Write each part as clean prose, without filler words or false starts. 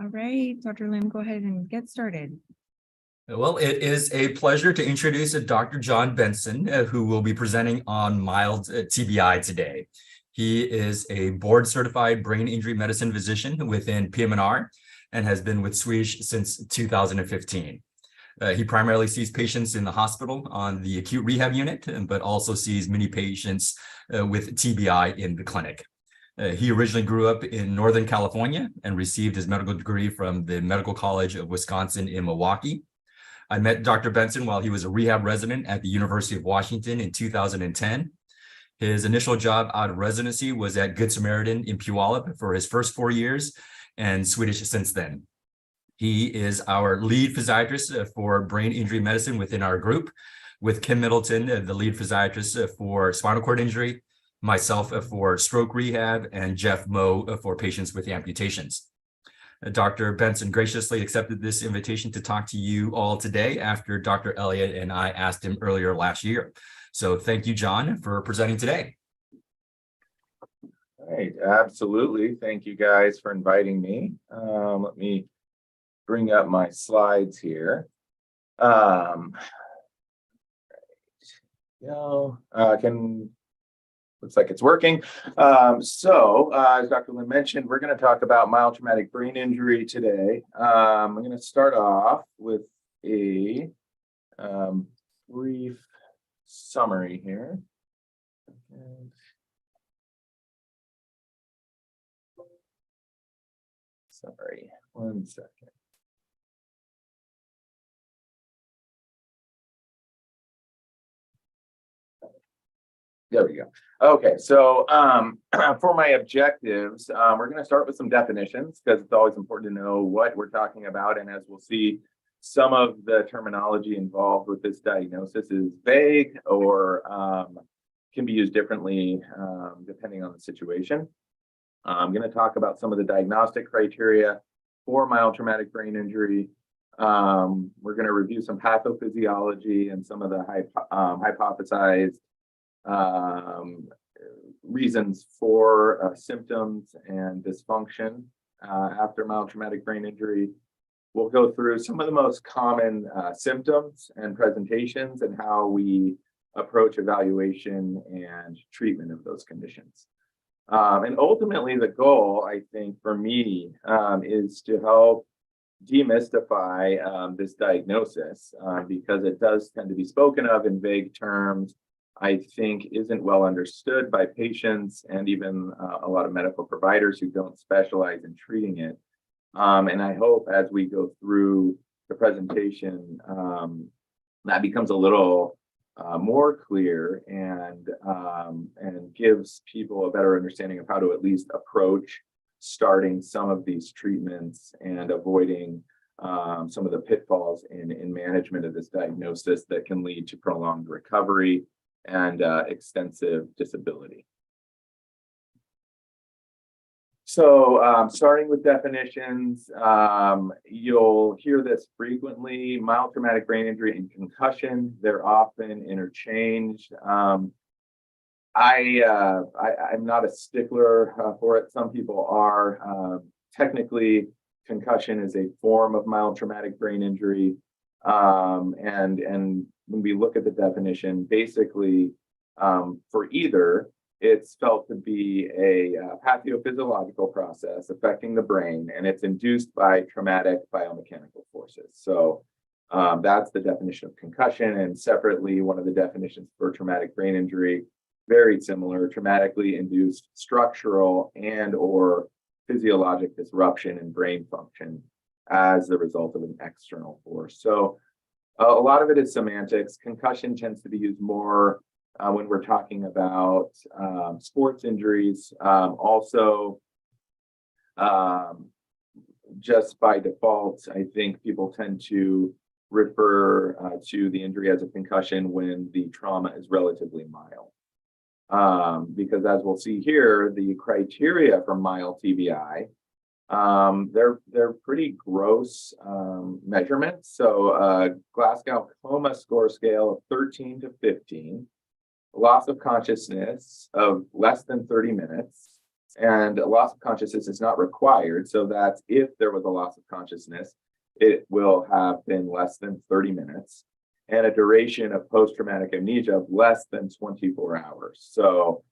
All right, Dr. Lim, go ahead and get started. Well, it is a pleasure to introduce Dr. John Benson, who will be presenting on mild TBI today. He is a board-certified brain injury medicine physician within PM&R and has been with Swedish since 2015. He primarily sees patients in the hospital on the acute rehab unit, but also sees many patients with TBI in the clinic. He originally grew up in Northern California and received his medical degree from the Medical College of Wisconsin in Milwaukee. I met Dr. Benson while he was a rehab resident at the University of Washington in 2010. His initial job out of residency was at Good Samaritan in Puyallup for his first 4 years and Swedish since then. He is our lead physiatrist for brain injury medicine within our group, with Kim Middleton, the lead physiatrist for spinal cord injury, myself for stroke rehab, and Jeff Moe for patients with amputations. Dr. Benson graciously accepted this invitation to talk to you all today after Dr. Elliott and I asked him earlier last year. So thank you, John, for presenting today. All right, absolutely. Thank you guys for inviting me. Let me bring up my slides here. Looks like it's working. As Dr. Lin mentioned, we're going to talk about mild traumatic brain injury today. I'm going to start off with a brief summary here. Sorry, 1 second. There we go. Okay, so for my objectives, we're going to start with some definitions because it's always important to know what we're talking about. And as we'll see, some of the terminology involved with this diagnosis is vague or can be used differently depending on the situation. I'm going to talk about some of the diagnostic criteria for mild traumatic brain injury. We're going to review some pathophysiology and some of the hypothesized reasons for symptoms and dysfunction after mild traumatic brain injury. We'll go through some of the most common symptoms and presentations and how we approach evaluation and treatment of those conditions. And ultimately, the goal, I think, for me is to help demystify this diagnosis because it does tend to be spoken of in vague terms. I think isn't well understood by patients and even a lot of medical providers who don't specialize in treating it. And I hope as we go through the presentation, that becomes a little more clear and gives people a better understanding of how to at least approach starting some of these treatments and avoiding some of the pitfalls in management of this diagnosis that can lead to prolonged recovery and extensive disability. So starting with definitions, you'll hear this frequently: mild traumatic brain injury and concussion. They're often interchanged. I'm not a stickler for it. Some people are. Technically, concussion is a form of mild traumatic brain injury. And when we look at the definition, basically for either, it's felt to be a pathophysiological process affecting the brain, and it's induced by traumatic biomechanical forces. So that's the definition of concussion. And separately, one of the definitions for traumatic brain injury, very similar: traumatically induced structural and or physiologic disruption in brain function as the result of an external force. So a lot of it is semantics. Concussion tends to be used more when we're talking about sports injuries. Also, just by default, I think people tend to refer to the injury as a concussion when the trauma is relatively mild. Because as we'll see here, the criteria for mild TBI, they're pretty gross measurements. So Glasgow Coma score scale of 13 to 15, loss of consciousness of less than 30 minutes, And a loss of consciousness is not required. So that's if there was a loss of consciousness, it will have been less than 30 minutes and a duration of post-traumatic amnesia of less than 24 hours. So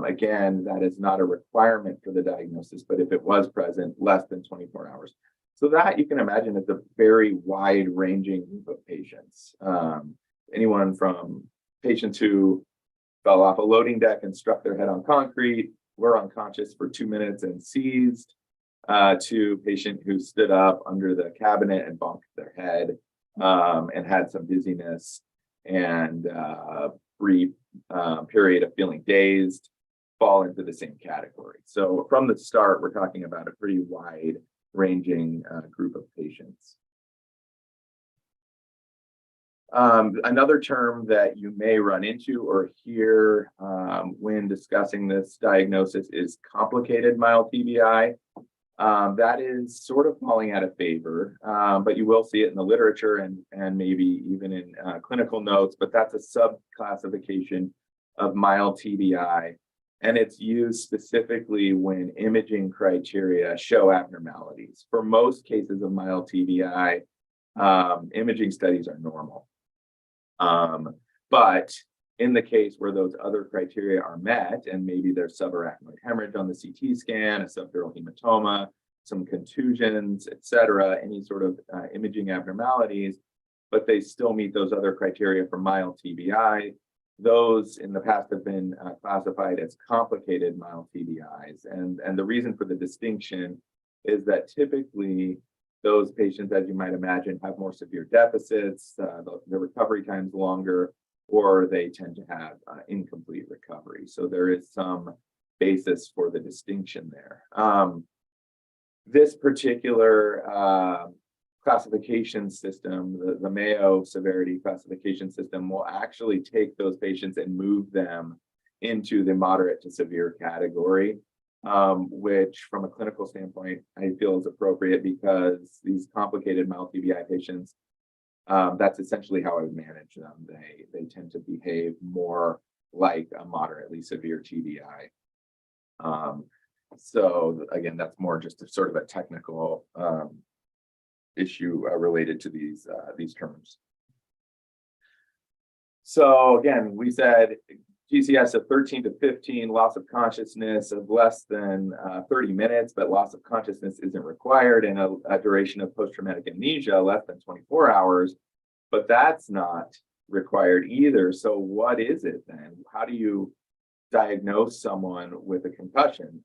again, that is not a requirement for the diagnosis, but if it was present, less than 24 hours. So that you can imagine is a very wide-ranging group of patients. Anyone from patients who fell off a loading deck and struck their head on concrete, were unconscious for 2 minutes and seized, to patient who stood up under the cabinet and bonked their head and had some dizziness and brief period of feeling dazed, fall into the same category. So from the start, we're talking about a pretty wide ranging group of patients. Another term that you may run into or hear when discussing this diagnosis is complicated mild TBI. That is sort of falling out of favor, but you will see it in the literature and maybe even in clinical notes, but that's a subclassification of mild TBI. And it's used specifically when imaging criteria show abnormalities. For most cases of mild TBI, imaging studies are normal. But in the case where those other criteria are met, and maybe there's subarachnoid hemorrhage on the CT scan, a subdural hematoma, some contusions, et cetera, any sort of imaging abnormalities, but they still meet those other criteria for mild TBI, those in the past have been classified as complicated mild TBIs. And the reason for the distinction is that typically those patients, as you might imagine, have more severe deficits, the recovery time's longer, or they tend to have incomplete recovery. So there is some basis for the distinction there. This particular classification system, the Mayo severity classification system, will actually take those patients and move them into the moderate to severe category, which from a clinical standpoint, I feel is appropriate because these complicated mild TBI patients, that's essentially how I would manage them. They tend to behave more like a moderately severe TBI. So again, that's more just a sort of a technical issue related to these terms. So again, we said GCS of 13 to 15, loss of consciousness of less than 30 minutes, but loss of consciousness isn't required, and a duration of post-traumatic amnesia less than 24 hours, but that's not required either. So what is it then? How do you diagnose someone with a concussion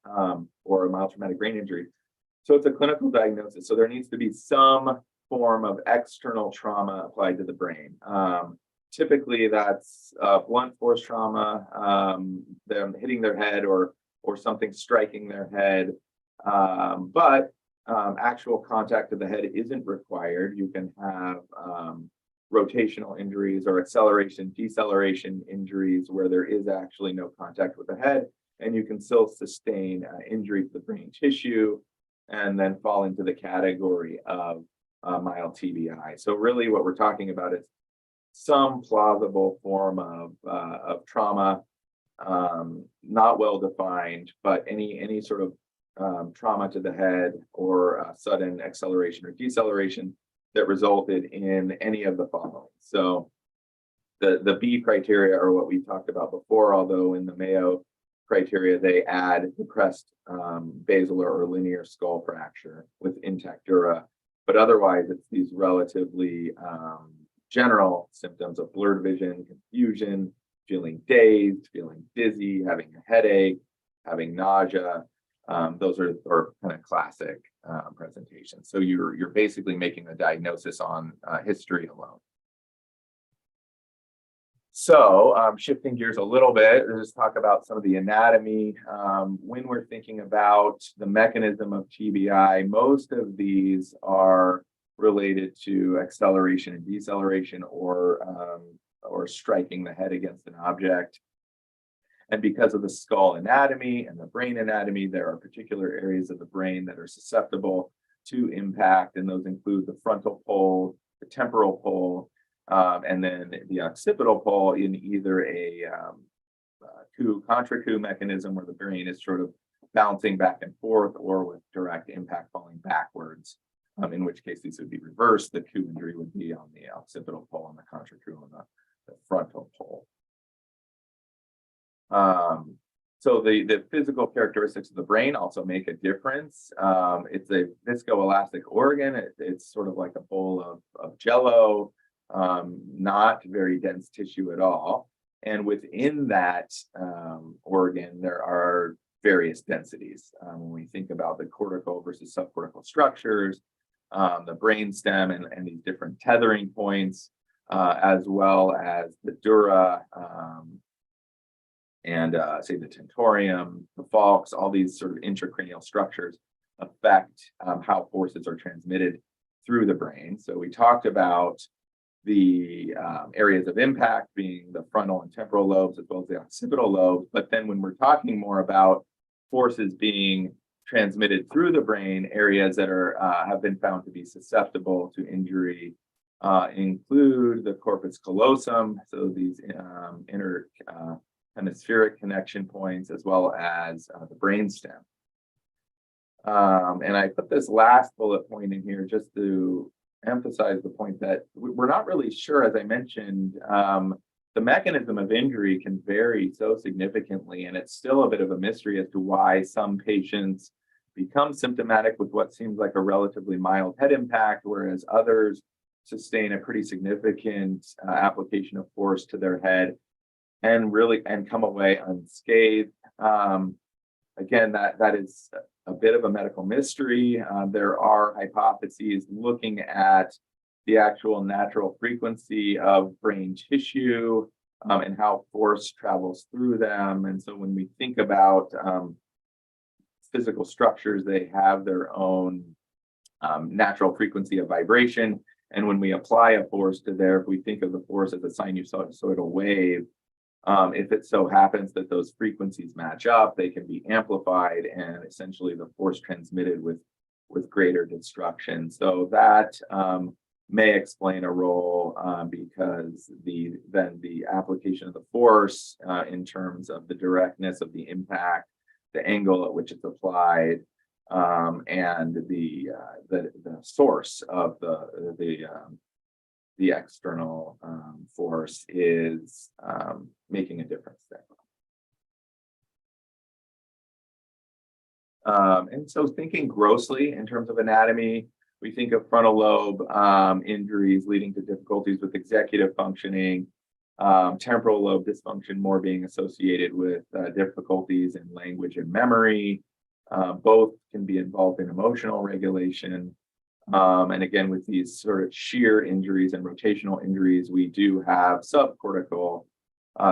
or a mild traumatic brain injury? So it's a clinical diagnosis. So there needs to be some form of external trauma applied to the brain. Typically that's blunt force trauma, them hitting their head or something striking their head. But actual contact of the head isn't required. You can have rotational injuries or acceleration, deceleration injuries where there is actually no contact with the head, and you can still sustain injury to the brain tissue and then fall into the category of mild TBI. So really what we're talking about is some plausible form of trauma, not well defined, but any sort of trauma to the head or sudden acceleration or deceleration that resulted in any of the following. So the B criteria are what we talked about before, although in the Mayo criteria, they add depressed basilar or linear skull fracture with intact dura. But otherwise, it's these relatively general symptoms of blurred vision, confusion, feeling dazed, feeling dizzy, having a headache, having nausea. Those are kind of classic presentations. So you're basically making a diagnosis on history alone. So shifting gears a little bit, let's just talk about some of the anatomy. When we're thinking about the mechanism of TBI, most of these are related to acceleration and deceleration or striking the head against an object. And because of the skull anatomy and the brain anatomy, there are particular areas of the brain that are susceptible to impact, and those include the frontal pole, the temporal pole, and then the occipital pole in either a coup contra coup mechanism where the brain is sort of bouncing back and forth or with direct impact falling backwards, in which case these would be reversed. The coup injury would be on the occipital pole and the contractile on the frontal pole. So the physical characteristics of the brain also make a difference. It's a viscoelastic organ. It's sort of like a bowl of jello, not very dense tissue at all. And within that organ, there are various densities. When we think about the cortical versus subcortical structures, the brainstem and these different tethering points, as well as the dura, and say the tentorium, the falx, all these sort of intracranial structures affect how forces are transmitted through the brain. So we talked about the areas of impact being the frontal and temporal lobes as well as the occipital lobes. But then when we're talking more about forces being transmitted through the brain, areas that are have been found to be susceptible to injury include the corpus callosum, so these inner hemispheric connection points, as well as the brainstem. And I put this last bullet point in here just to emphasize the point that we're not really sure, as I mentioned, the mechanism of injury can vary so significantly, and it's still a bit of a mystery as to why some patients become symptomatic with what seems like a relatively mild head impact, whereas others sustain a pretty significant application of force to their head and come away unscathed. Again, that is a bit of a medical mystery. There are hypotheses looking at the actual natural frequency of brain tissue and how force travels through them. And so when we think about physical structures, they have their own natural frequency of vibration. And when we apply a force to there, if we think of the force as a sinusoidal wave, if it so happens that those frequencies match up, they can be amplified and essentially the force transmitted with greater destruction. So that may explain a role because then the application of the force in terms of the directness of the impact, the angle at which it's applied, and the source of the external force is making a difference there. And so thinking grossly in terms of anatomy, we think of frontal lobe injuries leading to difficulties with executive functioning, temporal lobe dysfunction more being associated with difficulties in language and memory. Both can be involved in emotional regulation. And again, with these sort of shear injuries and rotational injuries, we do have subcortical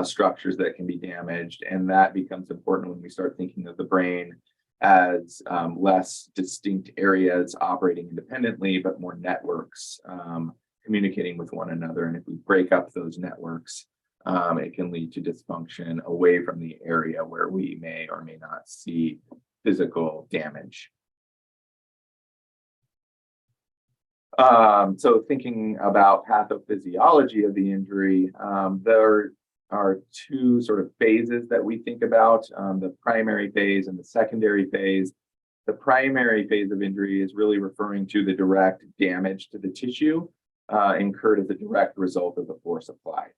structures that can be damaged. And that becomes important when we start thinking of the brain as less distinct areas operating independently, but more networks communicating with one another. And if we break up those networks, it can lead to dysfunction away from the area where we may or may not see physical damage. So thinking about pathophysiology of the injury, there are two sort of phases that we think about, the primary phase and the secondary phase. The primary phase of injury is really referring to the direct damage to the tissue incurred as a direct result of the force applied.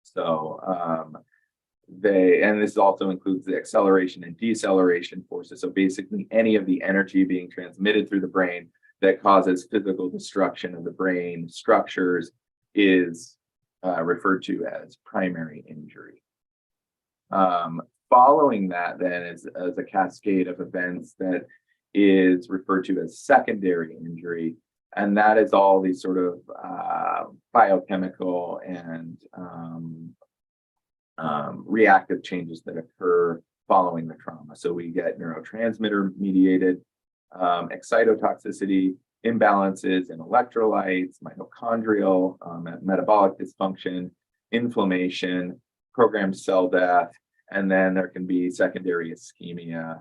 So and this also includes the acceleration and deceleration forces. So basically any of the energy being transmitted through the brain that causes physical destruction of the brain structures is referred to as primary injury. Following that then is a cascade of events that is referred to as secondary injury. And that is all these sort of biochemical and reactive changes that occur following the trauma. So we get neurotransmitter mediated excitotoxicity, imbalances in electrolytes, mitochondrial, metabolic dysfunction, inflammation, programmed cell death, and then there can be secondary ischemia,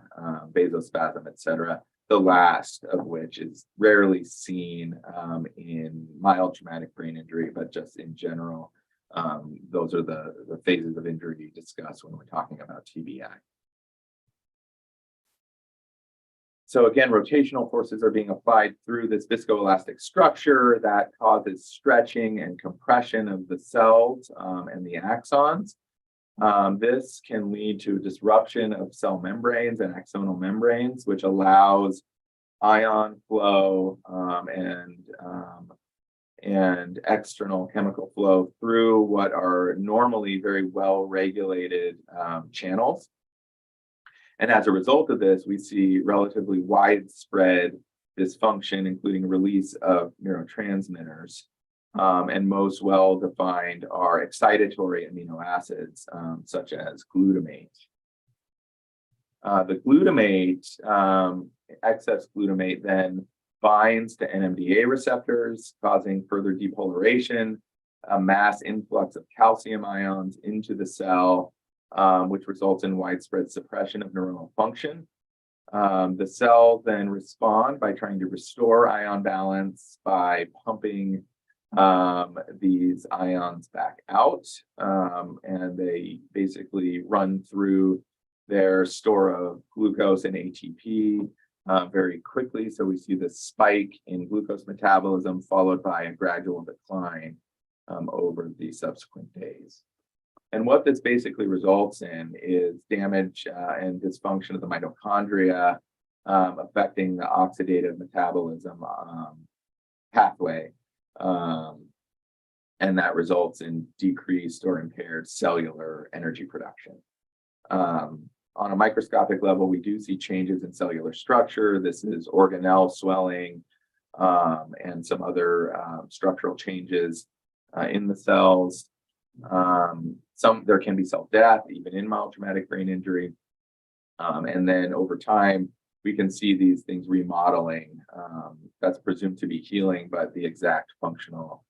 vasospasm, etc. The last of which is rarely seen in mild traumatic brain injury, but just in general, those are the phases of injury discussed when we're talking about TBI. So again, rotational forces are being applied through this viscoelastic structure that causes stretching and compression of the cells and the axons. This can lead to disruption of cell membranes and axonal membranes, which allows ion flow and external chemical flow through what are normally very well-regulated channels. And as a result of this, we see relatively widespread dysfunction, including release of neurotransmitters. And most well-defined are excitatory amino acids, such as glutamate. The glutamate, excess glutamate, then binds to NMDA receptors, causing further depolarization, a mass influx of calcium ions into the cell, which results in widespread suppression of neuronal function. The cells then respond by trying to restore ion balance by pumping these ions back out, and they basically run through their store of glucose and ATP very quickly. So we see this spike in glucose metabolism followed by a gradual decline over the subsequent days. And what this basically results in is damage and dysfunction of the mitochondria, affecting the oxidative metabolism pathway. And that results in decreased or impaired cellular energy production. On a microscopic level, we do see changes in cellular structure. This is organelle swelling and some other structural changes in the cells. There can be cell death, even in mild traumatic brain injury. And then over time, we can see these things remodeling. That's presumed to be healing, but the exact functional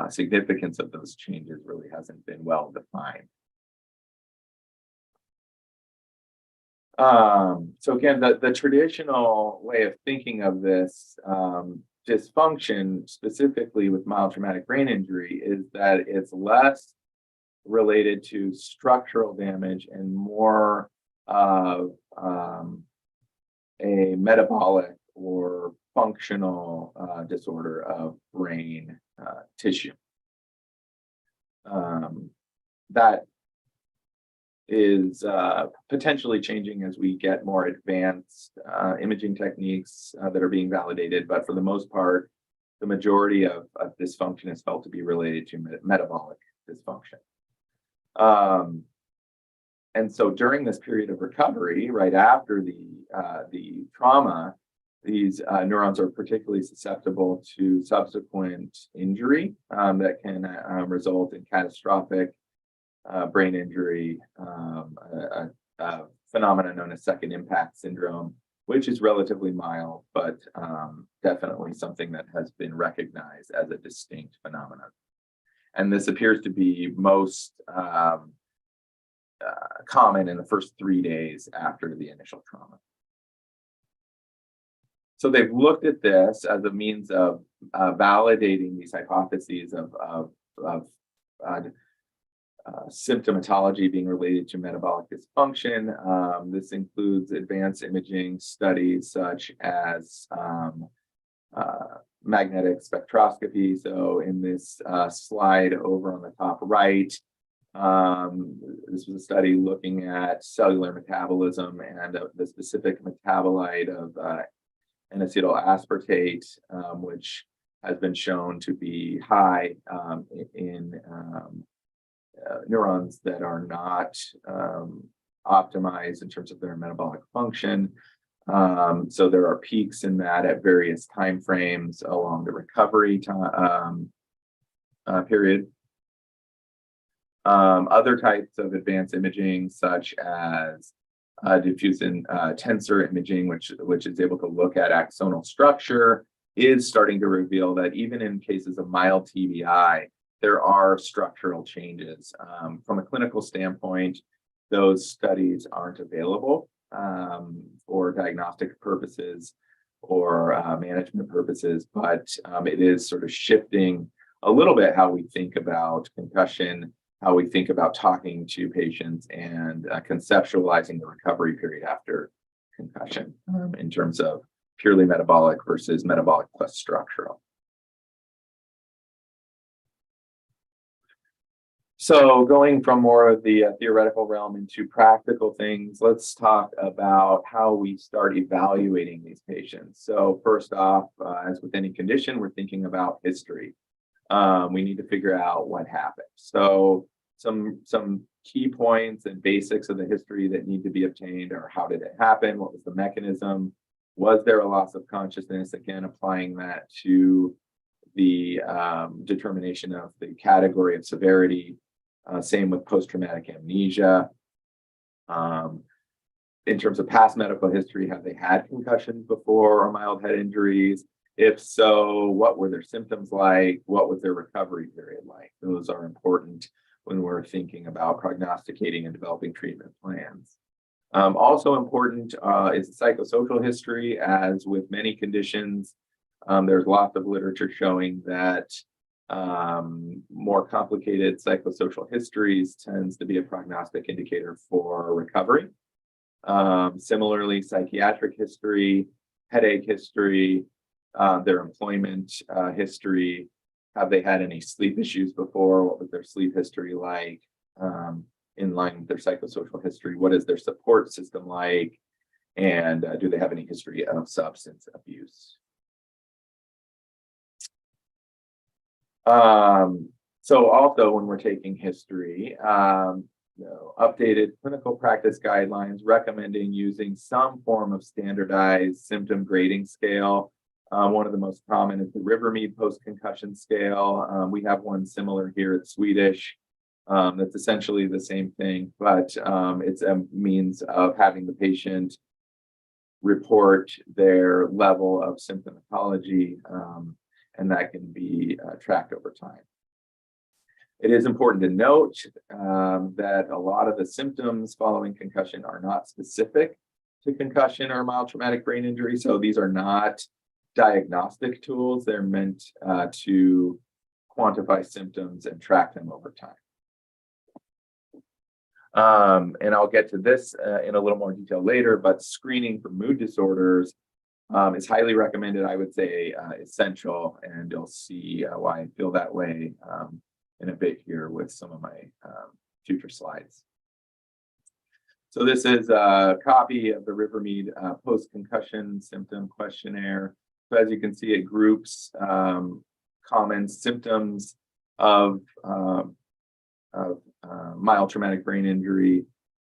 significance of those changes really hasn't been well defined. So again, the traditional way of thinking of this dysfunction, specifically with mild traumatic brain injury, is that it's less related to structural damage and more of a metabolic or functional disorder of brain tissue. That is potentially changing as we get more advanced imaging techniques that are being validated, but for the most part, the majority of dysfunction is felt to be related to metabolic dysfunction. And so during this period of recovery, right after the trauma, these neurons are particularly susceptible to subsequent injury that can result in catastrophic brain injury, a phenomenon known as second impact syndrome, which is relatively mild, but definitely something that has been recognized as a distinct phenomenon. And this appears to be most common in the first 3 days after the initial trauma. So they've looked at this as a means of validating these hypotheses of symptomatology being related to metabolic dysfunction. This includes advanced imaging studies such as magnetic spectroscopy. So in this slide over on the top right, this was a study looking at cellular metabolism and the specific metabolite of N-acetyl aspartate, which has been shown to be high in neurons that are not optimized in terms of their metabolic function. So there are peaks in that at various time frames along the recovery period. Other types of advanced imaging, such as diffuse tensor imaging, which is able to look at axonal structure, is starting to reveal that even in cases of mild TBI, there are structural changes. From a clinical standpoint, those studies aren't available for diagnostic purposes or management purposes, but it is sort of shifting a little bit how we think about concussion, how we think about talking to patients, and conceptualizing the recovery period after concussion in terms of purely metabolic versus metabolic plus structural. So going from more of the theoretical realm into practical things, let's talk about how we start evaluating these patients. So first off, as with any condition, we're thinking about history. We need to figure out what happened. So some key points and basics of the history that need to be obtained are: how did it happen? What was the mechanism? Was there a loss of consciousness? Again, applying that to the determination of the category of severity. Same with post-traumatic amnesia. In terms of past medical history, have they had concussions before or mild head injuries? If so, what were their symptoms like? What was their recovery period like? Those are important when we're thinking about prognosticating and developing treatment plans. Also important is the psychosocial history. As with many conditions, there's lots of literature showing that more complicated psychosocial histories tends to be a prognostic indicator for recovery. Similarly, psychiatric history, headache history, their employment history. Have they had any sleep issues before? What was their sleep history like? In line with their psychosocial history, what is their support system like? And do they have any history of substance abuse? So also when we're taking history, updated clinical practice guidelines recommending using some form of standardized symptom grading scale. One of the most common is the Rivermead post-concussion scale. We have one similar here. It's Swedish. That's essentially the same thing, but it's a means of having the patient report their level of symptomatology, and that can be tracked over time. It is important to note that a lot of the symptoms following concussion are not specific to concussion or mild traumatic brain injury. So these are not diagnostic tools. They're meant to quantify symptoms and track them over time. And I'll get to this in a little more detail later, but screening for mood disorders is highly recommended. I would say essential, and you'll see why I feel that way in a bit here with some of my future slides. So this is a copy of the Rivermead post-concussion symptom questionnaire. So as you can see, it groups common symptoms of mild traumatic brain injury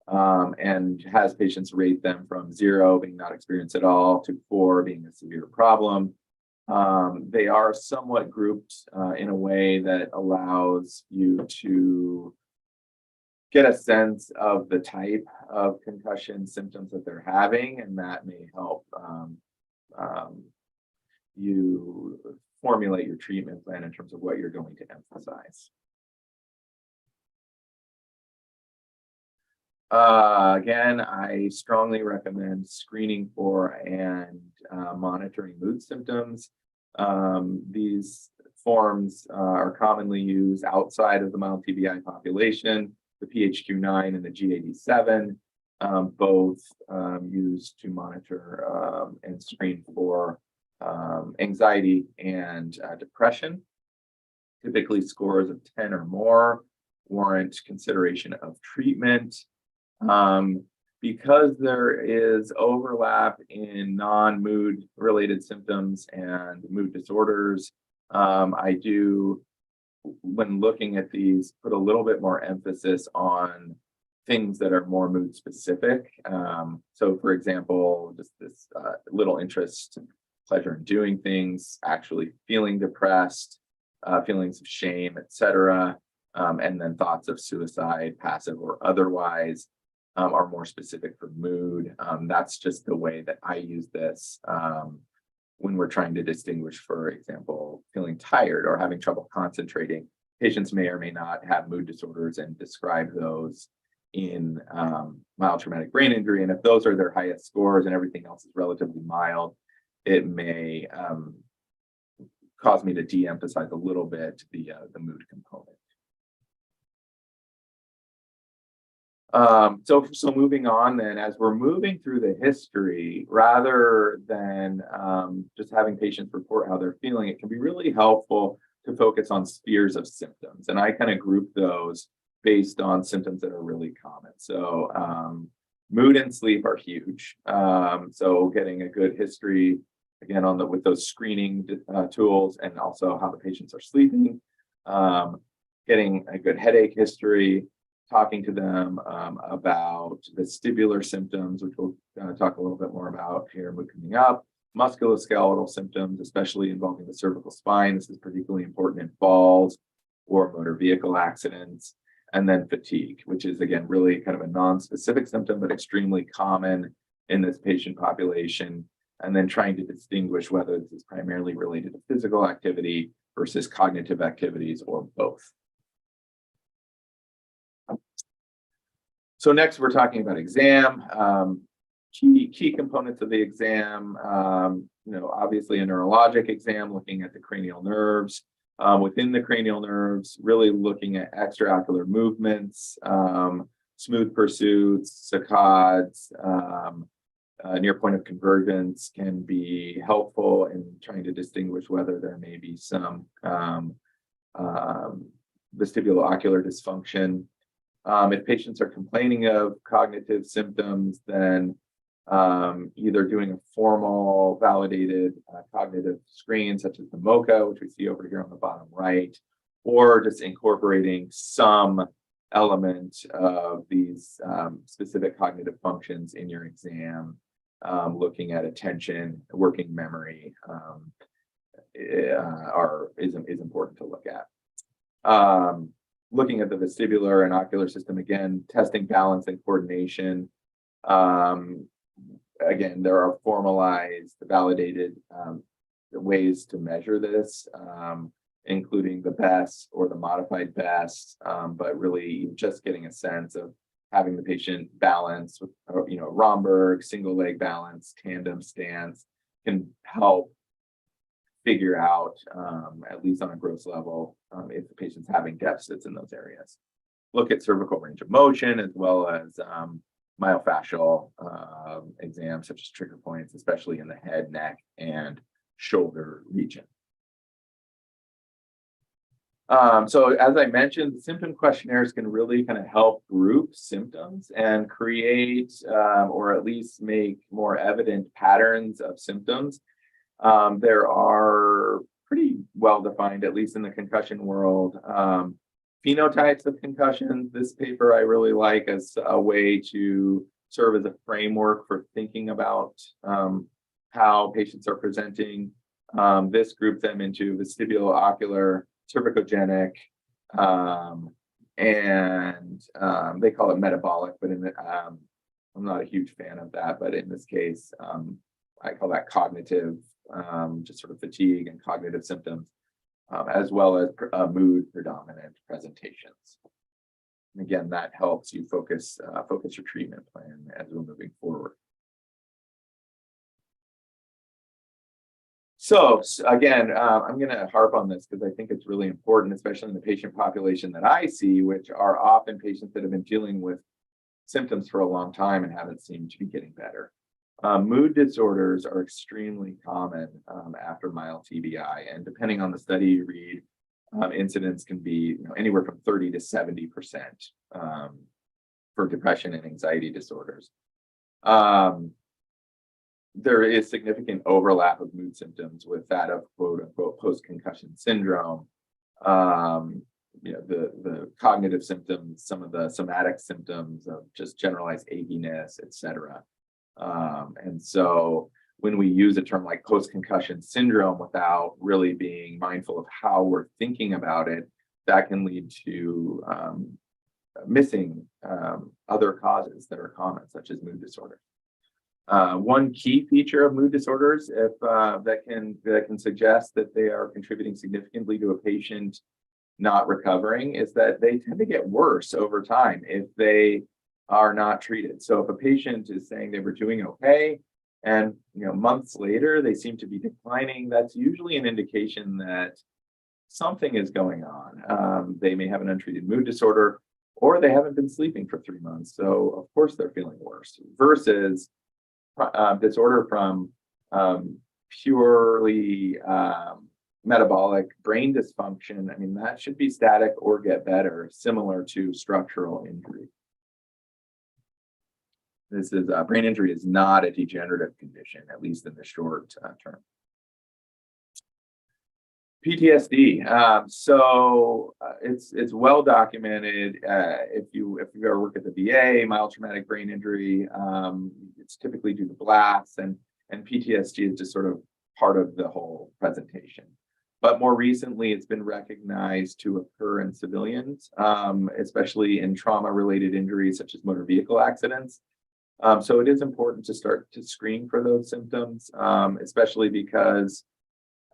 and has patients rate them from 0 being not experienced at all to 4 being a severe problem. They are somewhat grouped in a way that allows you to get a sense of the type of concussion symptoms that they're having, and that may help you formulate your treatment plan in terms of what you're going to emphasize. Again, I strongly recommend screening for and monitoring mood symptoms. These forms are commonly used outside of the mild TBI population, the PHQ-9 and the G87, both used to monitor and screen for anxiety and depression. Typically, scores of 10 or more warrant consideration of treatment. Because there is overlap in non-mood related symptoms and mood disorders, I do, when looking at these, put a little bit more emphasis on things that are more mood specific. So for example, just this little interest, pleasure in doing things, actually feeling depressed, feelings of shame, etc. And then thoughts of suicide, passive or otherwise, are more specific for mood. That's just the way that I use this when we're trying to distinguish, for example, feeling tired or having trouble concentrating. Patients may or may not have mood disorders and describe those in mild traumatic brain injury. And if those are their highest scores and everything else is relatively mild, it may cause me to de-emphasize a little bit the mood component. So moving on then, as we're moving through the history, rather than just having patients report how they're feeling, it can be really helpful to focus on spheres of symptoms. And I kind of group those based on symptoms that are really common. So mood and sleep are huge. So getting a good history, again, with those screening tools, and also how the patients are sleeping, getting a good headache history, talking to them about vestibular symptoms, which we'll talk a little bit more about here coming up, musculoskeletal symptoms, especially involving the cervical spine. This is particularly important in falls or motor vehicle accidents. And then fatigue, which is, again, really kind of a non-specific symptom, but extremely common in this patient population. And then trying to distinguish whether this is primarily related to physical activity versus cognitive activities or both. So next, we're talking about exam. Key components of the exam, obviously a neurologic exam, looking at the cranial nerves. Within the cranial nerves, really looking at extraocular movements, smooth pursuits, saccades, near point of convergence can be helpful in trying to distinguish whether there may be some vestibulo-ocular dysfunction. If patients are complaining of cognitive symptoms, then either doing a formal validated cognitive screen, such as the MoCA, which we see over here on the bottom right, or just incorporating some element of these specific cognitive functions in your exam, looking at attention, working memory, is important to look at. Looking at the vestibular and ocular system, again, testing balance and coordination. Again, there are formalized, validated ways to measure this, including the BEST or the modified BEST, but really just getting a sense of having the patient balance with, Romberg, single leg balance, tandem stance can help figure out, at least on a gross level, if the patient's having deficits in those areas. Look at cervical range of motion, as well as myofascial exams, such as trigger points, especially in the head, neck, and shoulder region. So as I mentioned, symptom questionnaires can really kind of help group symptoms and create, or at least make more evident patterns of symptoms. There are pretty well defined, at least in the concussion world, phenotypes of concussions. This paper I really like as a way to serve as a framework for thinking about how patients are presenting. This groups them into vestibulo-ocular, cervicogenic, and they call it metabolic, but I'm not a huge fan of that. But in this case, I call that cognitive, just sort of fatigue and cognitive symptoms, as well as mood predominant presentations. And again, that helps you focus your treatment plan as we're moving forward. So again, I'm going to harp on this because I think it's really important, especially in the patient population that I see, which are often patients that have been dealing with symptoms for a long time and haven't seemed to be getting better. Mood disorders are extremely common after mild TBI, and depending on the study you read, incidence can be anywhere from 30 to 70% for depression and anxiety disorders. There is significant overlap of mood symptoms with that of quote unquote post-concussion syndrome. The cognitive symptoms, some of the somatic symptoms of just generalized achiness, etc. And so when we use a term like post-concussion syndrome without really being mindful of how we're thinking about it, that can lead to missing other causes that are common, such as mood disorders. One key feature of mood disorders, that can suggest that they are contributing significantly to a patient not recovering, is that they tend to get worse over time if they are not treated. So if a patient is saying they were doing okay, and months later they seem to be declining, that's usually an indication that something is going on. They may have an untreated mood disorder, or they haven't been sleeping for 3 months. So of course they're feeling worse versus disorder from purely metabolic brain dysfunction. I mean, that should be static or get better, similar to structural injury. This is brain injury is not a degenerative condition, at least in the short term. PTSD. It's well documented. If you ever work at the VA, mild traumatic brain injury, it's typically due to blasts, and PTSD is just sort of part of the whole presentation. But more recently, it's been recognized to occur in civilians, especially in trauma-related injuries such as motor vehicle accidents. So it is important to start to screen for those symptoms, especially because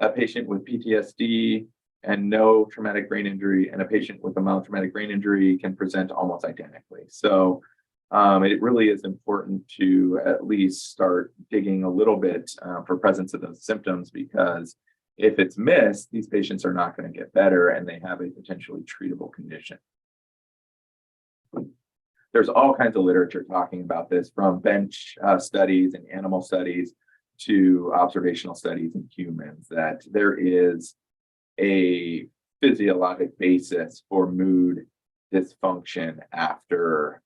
a patient with PTSD and no traumatic brain injury and a patient with a mild traumatic brain injury can present almost identically. So it really is important to at least start digging a little bit for presence of those symptoms, because if it's missed, these patients are not going to get better and they have a potentially treatable condition. There's all kinds of literature talking about this, from bench studies and animal studies to observational studies in humans, that there is a physiologic basis for mood dysfunction after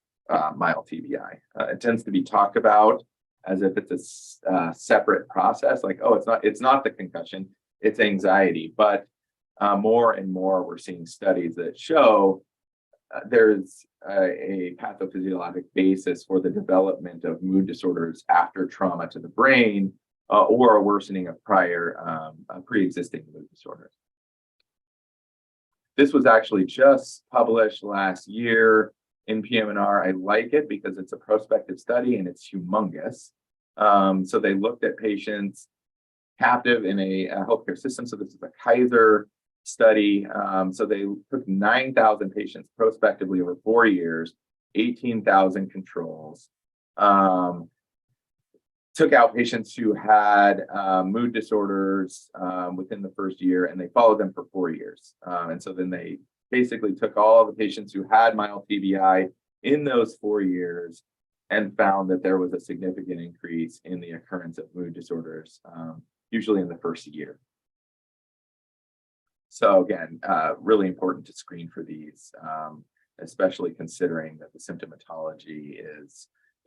mild TBI. It tends to be talked about as if it's a separate process, like, oh, it's not the concussion, it's anxiety. But more and more we're seeing studies that show there's a pathophysiologic basis for the development of mood disorders after trauma to the brain, or a worsening of prior pre-existing mood disorders. This was actually just published last year in PM&R. I like it because it's a prospective study and it's humongous. So they looked at patients captive in a healthcare system. So this is a Kaiser study. So they took 9,000 patients prospectively over 4 years, 18,000 controls. Took out patients who had mood disorders within the first year, and they followed them for 4 years. And so then they basically took all of the patients who had mild TBI in those 4 years and found that there was a significant increase in the occurrence of mood disorders, usually in the first year. So again, really important to screen for these, especially considering that the symptomatology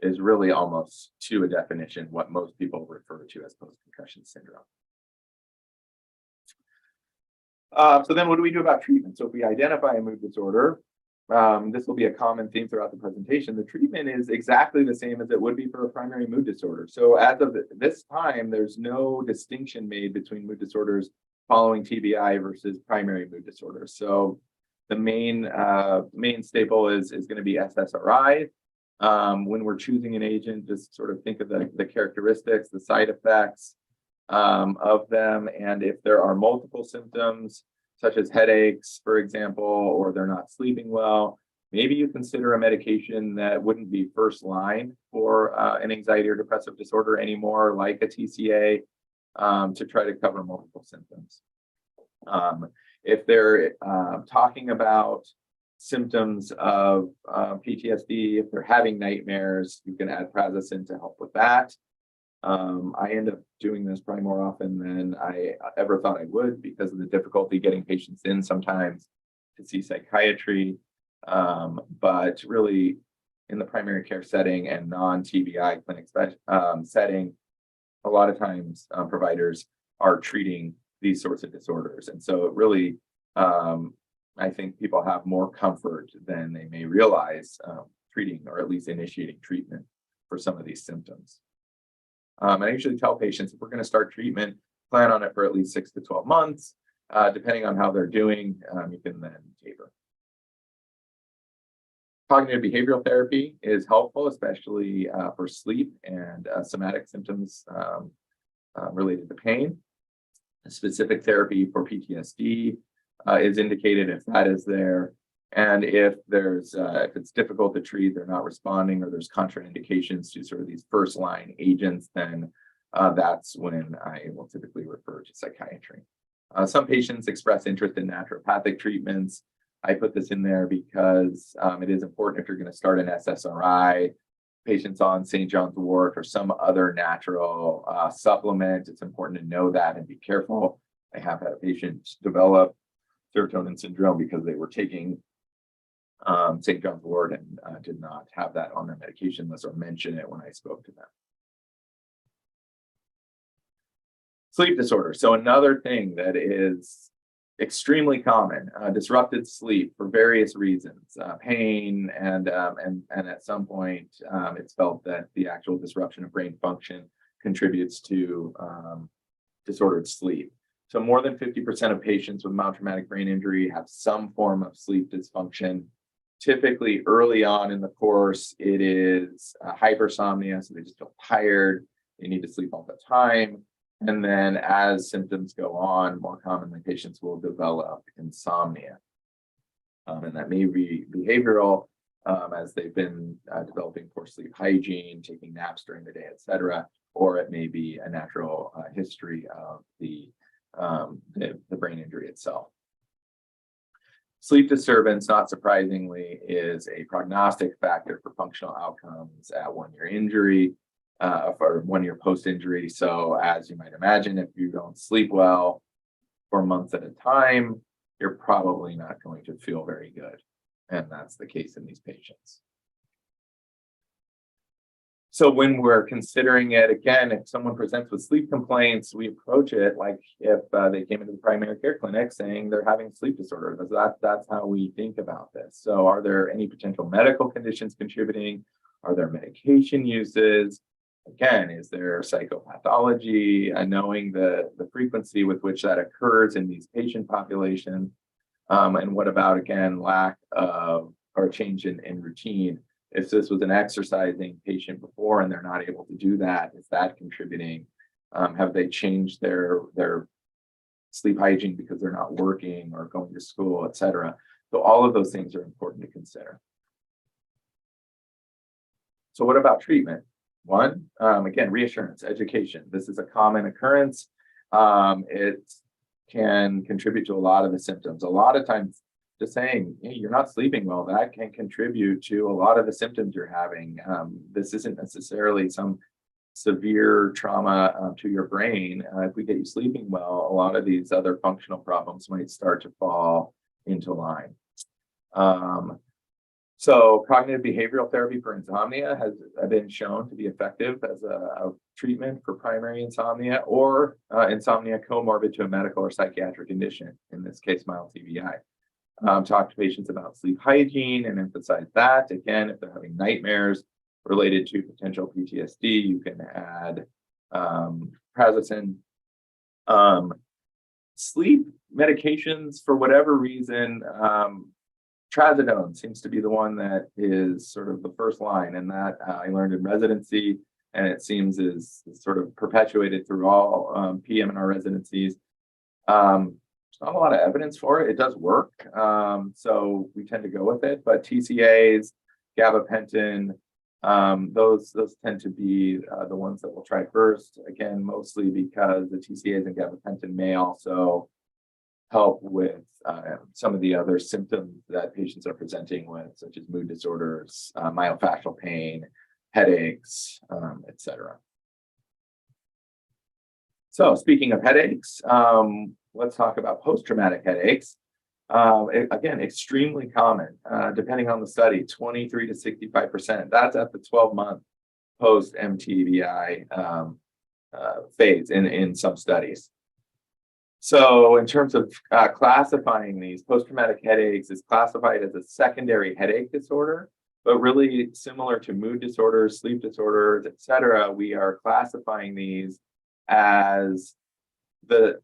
is really almost to a definition what most people refer to as post-concussion syndrome. So then what do we do about treatment? So if we identify a mood disorder, this will be a common theme throughout the presentation. The treatment is exactly the same as it would be for a primary mood disorder. So as of this time, there's no distinction made between mood disorders following TBI versus primary mood disorders. So the main staple is going to be SSRI. When we're choosing an agent, just sort of think of the characteristics, the side effects of them. And if there are multiple symptoms, such as headaches, for example, or they're not sleeping well, maybe you consider a medication that wouldn't be first line for an anxiety or depressive disorder anymore, like a TCA, to try to cover multiple symptoms. If they're talking about symptoms of PTSD, if they're having nightmares, you can add prazosin to help with that. I end up doing this probably more often than I ever thought I would, because of the difficulty getting patients in sometimes to see psychiatry. But really, in the primary care setting and non-TBI clinic setting, a lot of times providers are treating these sorts of disorders. And so it really, I think people have more comfort than they may realize treating, or at least initiating treatment for some of these symptoms. I usually tell patients, if we're going to start treatment, plan on it for at least 6 to 12 months. Depending on how they're doing, you can then taper. Cognitive behavioral therapy is helpful, especially for sleep and somatic symptoms related to pain. A specific therapy for PTSD is indicated if that is there. And if it's difficult to treat, they're not responding, or there's contraindications to sort of these first line agents, then that's when I will typically refer to psychiatry. Some patients express interest in naturopathic treatments. I put this in there because it is important if you're going to start an SSRI, patients on St. John's wort or some other natural supplement. It's important to know that and be careful. I have had a patient develop serotonin syndrome because they were taking St. John's wort and did not have that on their medication list or mention it when I spoke to them. Sleep disorder. So another thing that is extremely common, disrupted sleep for various reasons, pain, and at some point it's felt that the actual disruption of brain function contributes to disordered sleep. So more than 50% of patients with mild traumatic brain injury have some form of sleep dysfunction. Typically early on in the course, it is hypersomnia, so they just feel tired, they need to sleep all the time. And then as symptoms go on, more commonly patients will develop insomnia. And that may be behavioral as they've been developing poor sleep hygiene, taking naps during the day, et cetera, or it may be a natural history of the brain injury itself. Sleep disturbance, not surprisingly, is a prognostic factor for functional outcomes at 1 year injury. For 1 year post-injury. So as you might imagine, if you don't sleep well for months at a time, you're probably not going to feel very good. And that's the case in these patients. So when we're considering it, again, if someone presents with sleep complaints, we approach it like if they came into the primary care clinic saying they're having sleep disorder. That's how we think about this. So are there any potential medical conditions contributing? Are there medication uses? Again, is there psychopathology, knowing the frequency with which that occurs in these patient populations? And what about, again, lack of or change in routine? If this was an exercising patient before and they're not able to do that, is that contributing? Have they changed their sleep hygiene because they're not working or going to school, et cetera? So all of those things are important to consider. So what about treatment? One, again, reassurance, education. This is a common occurrence. It can contribute to a lot of the symptoms. A lot of times, just saying, hey, you're not sleeping well, that can contribute to a lot of the symptoms you're having. This isn't necessarily some severe trauma to your brain. If we get you sleeping well, a lot of these other functional problems might start to fall into line. So cognitive behavioral therapy for insomnia has been shown to be effective as a treatment for primary insomnia or insomnia comorbid to a medical or psychiatric condition, in this case, mild TBI. Talk to patients about sleep hygiene and emphasize that. Again, if they're having nightmares related to potential PTSD, you can add prazosin. Sleep medications, for whatever reason, trazodone seems to be the one that is sort of the first line, and that I learned in residency, and it seems is sort of perpetuated through all PM&R residencies. There's not a lot of evidence for it. It does work, so we tend to go with it. But TCAs, gabapentin, those tend to be the ones that we'll try first. Again, mostly because the TCAs and gabapentin may also help with some of the other symptoms that patients are presenting with, such as mood disorders, myofascial pain, headaches, et cetera. So speaking of headaches, let's talk about post-traumatic headaches. Again, extremely common, depending on the study, 23 to 65%. That's at the 12-month post-MTBI phase in some studies. So in terms of classifying these, post-traumatic headaches is classified as a secondary headache disorder, but really similar to mood disorders, sleep disorders, et cetera, we are classifying these as the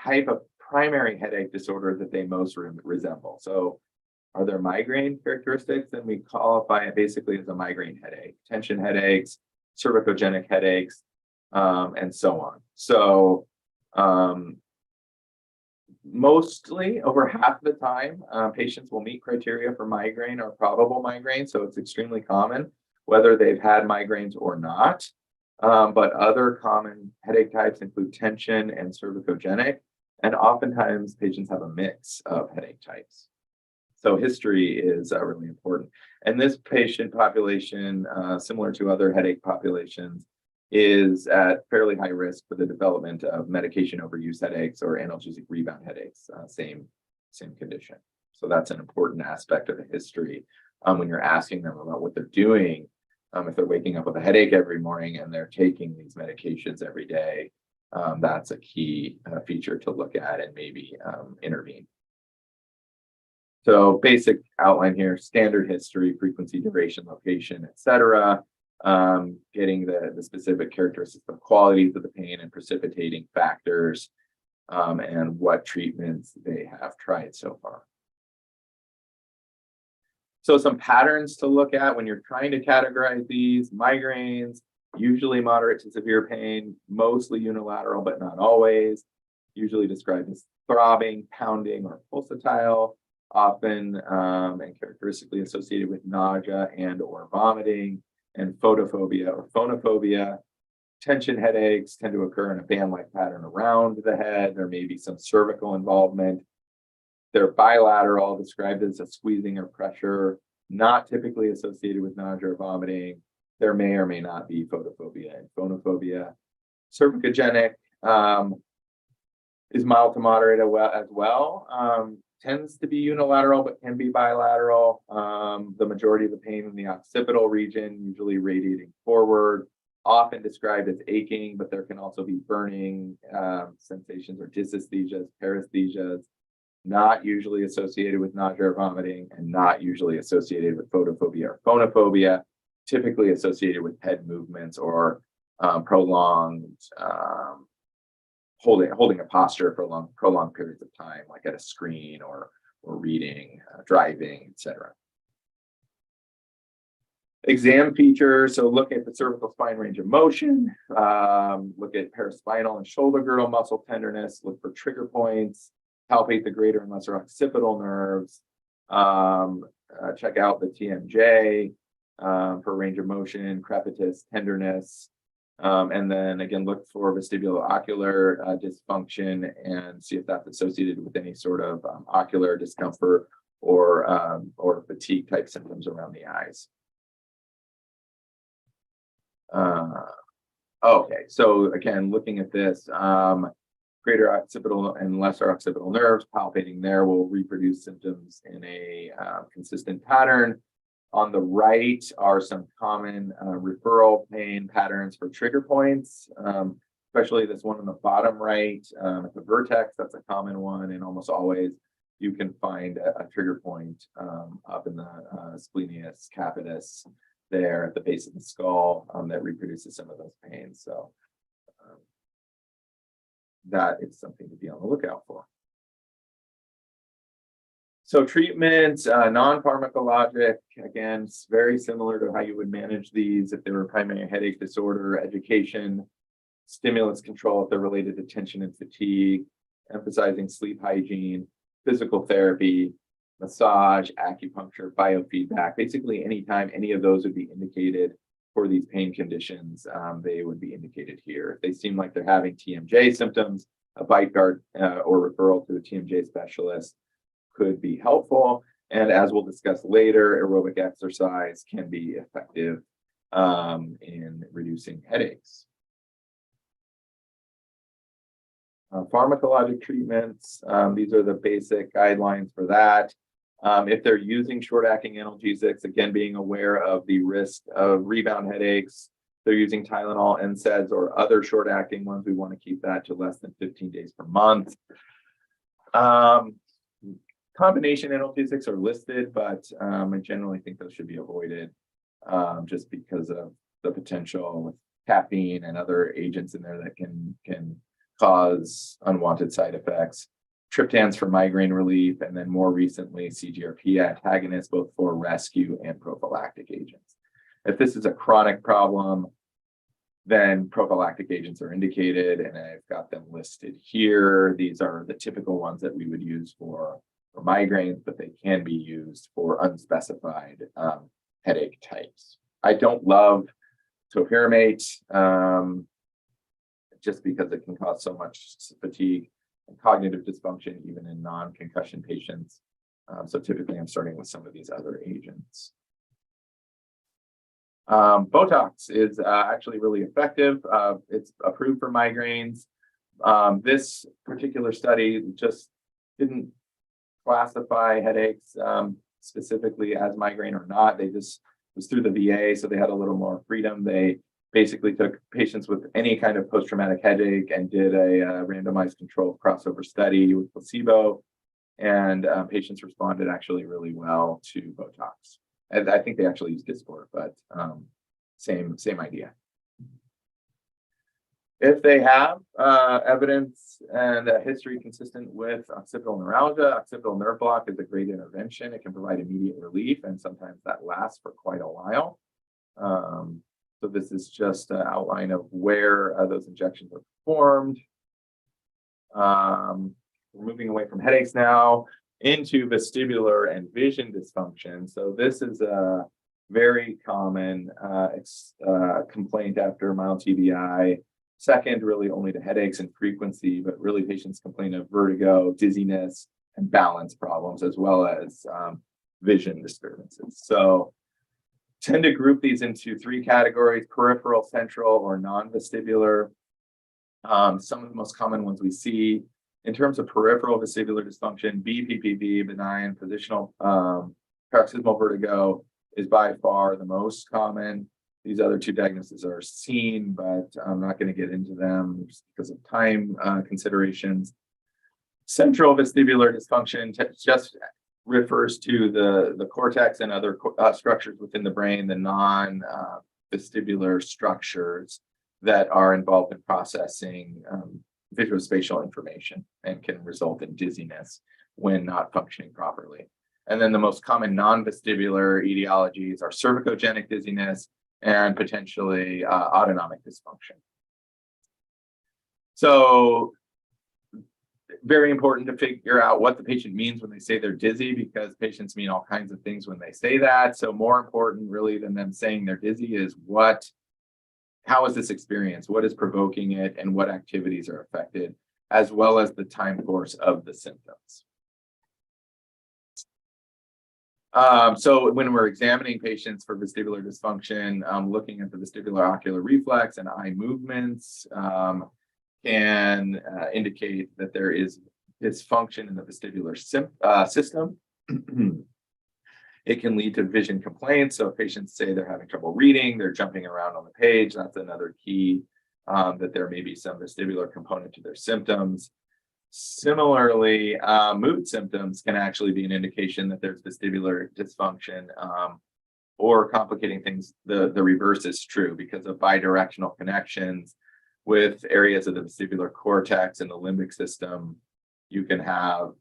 type of primary headache disorder that they most resemble. So are there migraine characteristics? Then we qualify it basically as a migraine headache, tension headaches, cervicogenic headaches, and so on. So mostly over half the time, patients will meet criteria for migraine or probable migraine. So it's extremely common, whether they've had migraines or not. But other common headache types include tension and cervicogenic. And oftentimes patients have a mix of headache types. So history is really important. And this patient population, similar to other headache populations, is at fairly high risk for the development of medication overuse headaches or analgesic rebound headaches, same condition. So that's an important aspect of the history when you're asking them about what they're doing. If they're waking up with a headache every morning and they're taking these medications every day, that's a key feature to look at and maybe intervene. So basic outline here: standard history, frequency, duration, location, etc. Getting the specific characteristics of qualities of the pain and precipitating factors, and what treatments they have tried so far. So some patterns to look at when you're trying to categorize these: migraines, usually moderate to severe pain, mostly unilateral, but not always, usually described as throbbing, pounding, or pulsatile, often and characteristically associated with nausea and or vomiting, and photophobia or phonophobia. Tension headaches tend to occur in a band-like pattern around the head. There may be some cervical involvement. They're bilateral, described as a squeezing or pressure, not typically associated with nausea or vomiting. There may or may not be photophobia and phonophobia. Cervicogenic is mild to moderate as well. Tends to be unilateral, but can be bilateral. The majority of the pain in the occipital region, usually radiating forward, often described as aching, but there can also be burning sensations or dysesthesias, paresthesias, not usually associated with nausea or vomiting, and not usually associated with photophobia or phonophobia, typically associated with head movements or prolonged holding a posture for prolonged periods of time, like at a screen or reading, driving, etc. Exam features: so look at the cervical spine range of motion, look at paraspinal and shoulder girdle muscle tenderness, look for trigger points, palpate the greater and lesser occipital nerves, check out the TMJ for range of motion, crepitus, tenderness, and then again look for vestibulo-ocular dysfunction and see if that's associated with any sort of ocular discomfort or fatigue type symptoms around the eyes. Okay, so again, looking at this, greater occipital and lesser occipital nerves, palpating there will reproduce symptoms in a consistent pattern. On the right are some common referral pain patterns for trigger points, especially this one on the bottom right at the vertex. That's a common one, and almost always you can find a trigger point up in the splenius capitis there at the base of the skull that reproduces some of those pains. So that is something to be on the lookout for. So treatment, non-pharmacologic, again, it's very similar to how you would manage these if they were primary headache disorder. Education, stimulus control if they're related to tension and fatigue, emphasizing sleep hygiene, physical therapy, massage, acupuncture, biofeedback. Basically, anytime any of those would be indicated for these pain conditions, they would be indicated here. If they seem like they're having TMJ symptoms, a bite guard or referral to a TMJ specialist could be helpful. And as we'll discuss later, aerobic exercise can be effective in reducing headaches. Pharmacologic treatments, these are the basic guidelines for that. If they're using short-acting analgesics, again, being aware of the risk of rebound headaches. They're using Tylenol, NSAIDs, or other short-acting ones. We want to keep that to less than 15 days per month. Combination analgesics are listed, but I generally think those should be avoided just because of the potential with caffeine and other agents in there that can cause unwanted side effects. Triptans for migraine relief, and then more recently, CGRP antagonists, both for rescue and prophylactic agents. If this is a chronic problem, then prophylactic agents are indicated, and I've got them listed here. These are the typical ones that we would use for migraines, but they can be used for unspecified headache types. I don't love topiramate just because it can cause so much fatigue and cognitive dysfunction, even in non-concussion patients. So typically I'm starting with some of these other agents. Botox is actually really effective. It's approved for migraines. This particular study just didn't classify headaches specifically as migraine or not. They just was through the VA, so they had a little more freedom. They basically took patients with any kind of post-traumatic headache and did a randomized controlled crossover study with placebo, and patients responded actually really well to Botox. And I think they actually used Dysport, but same idea. If they have evidence and a history consistent with occipital neuralgia, occipital nerve block is a great intervention. It can provide immediate relief, and sometimes that lasts for quite a while. So this is just an outline of where those injections are performed. We're moving away from headaches now into vestibular and vision dysfunction. So this is a very common complaint after mild TBI. Second, really only to headaches and frequency, but really patients complain of vertigo, dizziness, and balance problems, as well as vision disturbances. So tend to group these into three categories: peripheral, central, or non-vestibular. Some of the most common ones we see in terms of peripheral vestibular dysfunction, BPPV, benign positional paroxysmal vertigo, is by far the most common. These other two diagnoses are seen, but I'm not going to get into them just because of time considerations. Central vestibular dysfunction just refers to the cortex and other structures within the brain, the non-vestibular structures that are involved in processing visuospatial information and can result in dizziness when not functioning properly. And then the most common non-vestibular etiologies are cervicogenic dizziness and potentially autonomic dysfunction. So very important to figure out what the patient means when they say they're dizzy, because patients mean all kinds of things when they say that. So more important really than them saying they're dizzy is how is this experience? What is provoking it, and what activities are affected, as well as the time course of the symptoms. So when we're examining patients for vestibular dysfunction, looking at the vestibular ocular reflex and eye movements can indicate that there is dysfunction in the vestibular system. It can lead to vision complaints. So if patients say they're having trouble reading, they're jumping around on the page, that's another key that there may be some vestibular component to their symptoms. Similarly, mood symptoms can actually be an indication that there's vestibular dysfunction, or complicating things, the reverse is true because of bidirectional connections with areas of the vestibular cortex and the limbic system. You can have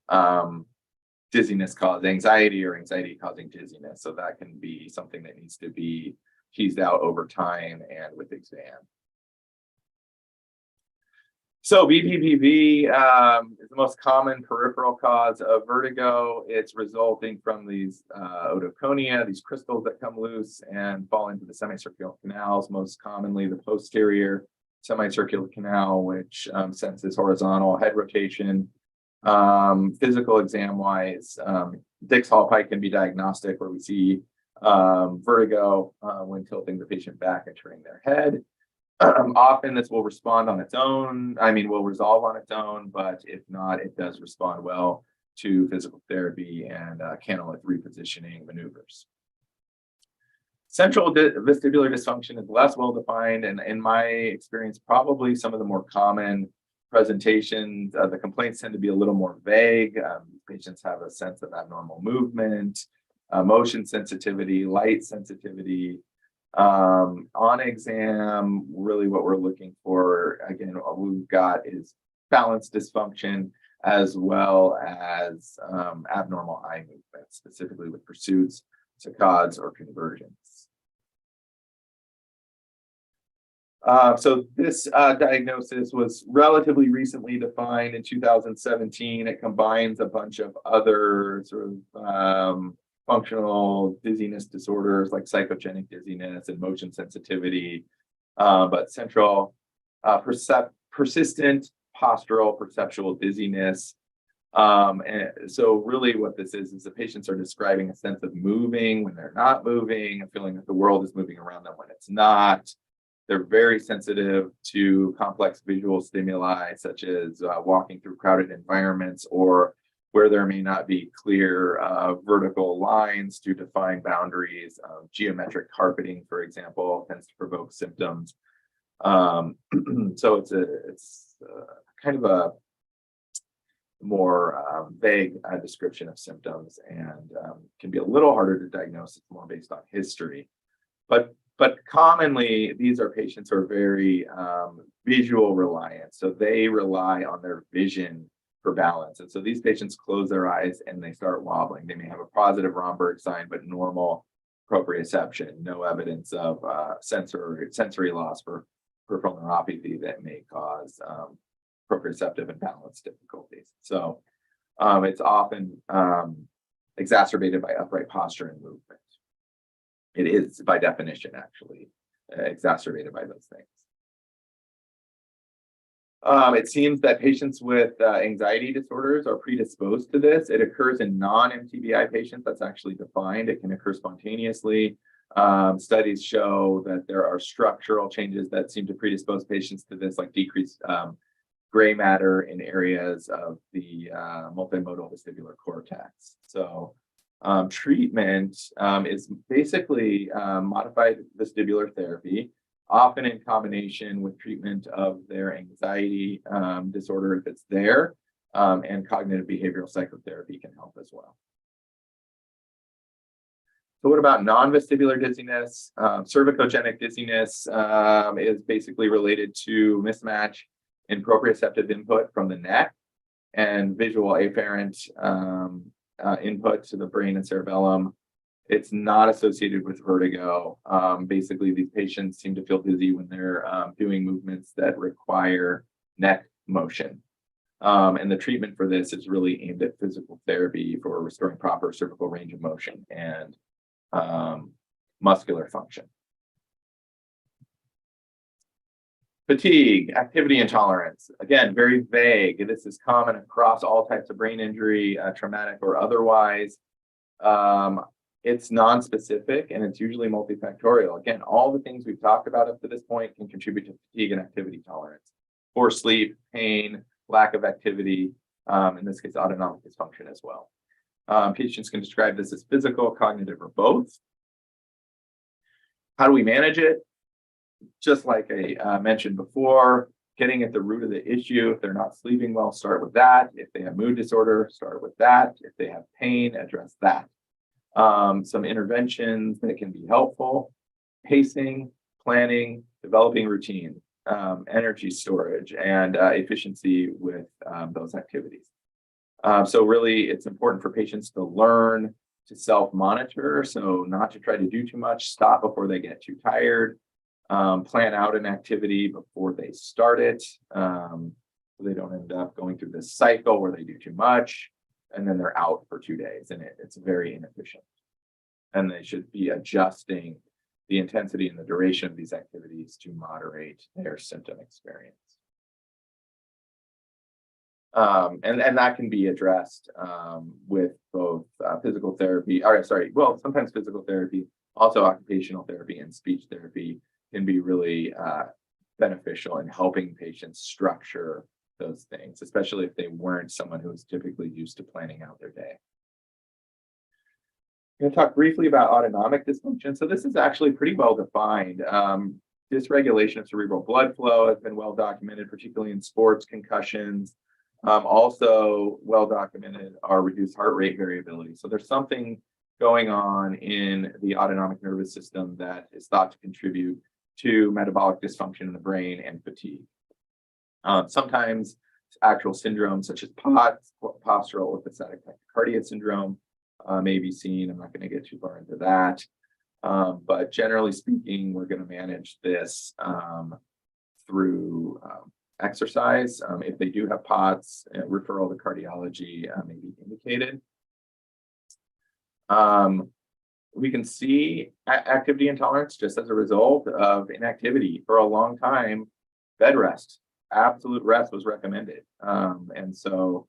dizziness cause anxiety, or anxiety causing dizziness. So that can be something that needs to be teased out over time and with exam. So BPPV is the most common peripheral cause of vertigo. It's resulting from these otoconia, these crystals that come loose and fall into the semicircular canals, most commonly the posterior semicircular canal, which senses horizontal head rotation. Physical exam wise, Dix-Hallpike can be diagnostic, where we see vertigo when tilting the patient back and turning their head. Often this will respond on its own, will resolve on its own, but if not, it does respond well to physical therapy and canalith repositioning maneuvers. Central vestibular dysfunction is less well defined, and in my experience, probably some of the more common presentations, the complaints tend to be a little more vague. Patients have a sense of abnormal movement, motion sensitivity, light sensitivity. On exam, really what we're looking for, again, what we've got is balance dysfunction, as well as abnormal eye movement, specifically with pursuits, saccades, or conversions. So this diagnosis was relatively recently defined in 2017. It combines a bunch of other sort of functional dizziness disorders like psychogenic dizziness and motion sensitivity, but central persistent postural perceptual dizziness And so really what this is the patients are describing a sense of moving when they're not moving, a feeling that the world is moving around them when it's not. They're very sensitive to complex visual stimuli, such as walking through crowded environments or where there may not be clear vertical lines to define boundaries. Geometric carpeting, for example, tends to provoke symptoms. So it's kind of a more vague description of symptoms, and can be a little harder to diagnose. It's more based on history. But commonly, these are patients who are very visual reliant. So they rely on their vision for balance. And so these patients close their eyes and they start wobbling. They may have a positive Romberg sign, but normal proprioception, no evidence of sensory loss for peripheral neuropathy that may cause proprioceptive and balance difficulties. So it's often exacerbated by upright posture and movement. It is, by definition, actually exacerbated by those things. It seems that patients with anxiety disorders are predisposed to this. It occurs in non-MTBI patients. That's actually defined. It can occur spontaneously. Studies show that there are structural changes that seem to predispose patients to this, like decreased gray matter in areas of the multimodal vestibular cortex. So treatment is basically modified vestibular therapy, often in combination with treatment of their anxiety disorder if it's there, and cognitive behavioral psychotherapy can help as well. So what about non-vestibular dizziness? Cervicogenic dizziness is basically related to mismatch in proprioceptive input from the neck and visual afferent input to the brain and cerebellum. It's not associated with vertigo. Basically, these patients seem to feel dizzy when they're doing movements that require neck motion. And the treatment for this is really aimed at physical therapy for restoring proper cervical range of motion and muscular function. Fatigue, activity intolerance, again, very vague. This is common across all types of brain injury, traumatic or otherwise. It's non-specific and it's usually multifactorial. Again, all the things we've talked about up to this point can contribute to fatigue and activity tolerance. Poor sleep, pain, lack of activity, in this case, autonomic dysfunction as well. Patients can describe this as physical, cognitive, or both. How do we manage it? Just like I mentioned before, getting at the root of the issue. If they're not sleeping well, start with that. If they have mood disorder, start with that. If they have pain, address that. Some interventions that can be helpful: pacing, planning, developing routine, energy storage, and efficiency with those activities. So really, it's important for patients to learn to self-monitor, so not to try to do too much, stop before they get too tired, plan out an activity before they start it, so they don't end up going through this cycle where they do too much and then they're out for 2 days, and it's very inefficient. And they should be adjusting the intensity and the duration of these activities to moderate their symptom experience. And that can be addressed with both physical therapy, sometimes physical therapy, also occupational therapy and speech therapy can be really beneficial in helping patients structure those things, especially if they weren't someone who was typically used to planning out their day. I'm going to talk briefly about autonomic dysfunction. So this is actually pretty well defined. Dysregulation of cerebral blood flow has been well documented, particularly in sports concussions. Also well documented are reduced heart rate variability. So there's something going on in the autonomic nervous system that is thought to contribute to metabolic dysfunction in the brain and fatigue. Sometimes actual syndromes such as POTS, postural orthostatic tachycardia syndrome, may be seen. I'm not going to get too far into that. But generally speaking, we're going to manage this through exercise. If they do have POTS, referral to cardiology may be indicated. We can see activity intolerance just as a result of inactivity. For a long time, bed rest, absolute rest was recommended. And so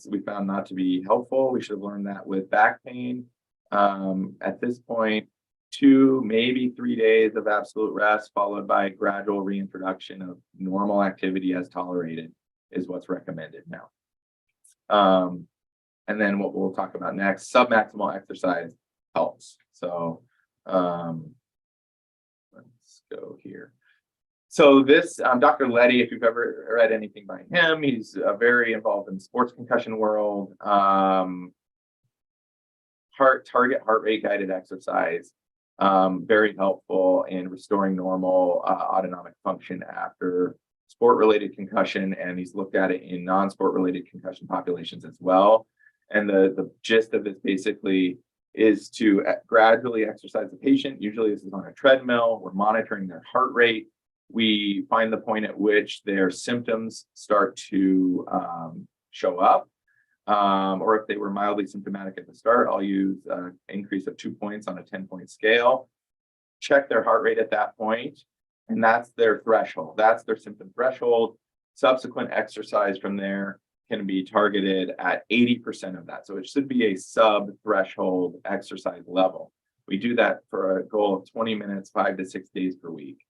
we found not to be helpful. We should have learned that with back pain. At this point, 2, maybe 3 days of absolute rest, followed by gradual reintroduction of normal activity as tolerated, is what's recommended now. And then what we'll talk about next, submaximal exercise helps. So let's go here. So this Dr. Letty, if you've ever read anything by him, he's very involved in the sports concussion world. Target heart rate guided exercise, very helpful in restoring normal autonomic function after sport-related concussion, and he's looked at it in non-sport related concussion populations as well. And the gist of this basically is to gradually exercise the patient. Usually this is on a treadmill. We're monitoring their heart rate. We find the point at which their symptoms start to show up. Or if they were mildly symptomatic at the start, I'll use an increase of 2 points on a 10-point scale. Check their heart rate at that point, and that's their threshold. That's their symptom threshold. Subsequent exercise from there can be targeted at 80% of that. So it should be a sub-threshold exercise level. We do that for a goal of 20 minutes, 5 to 6 days per week.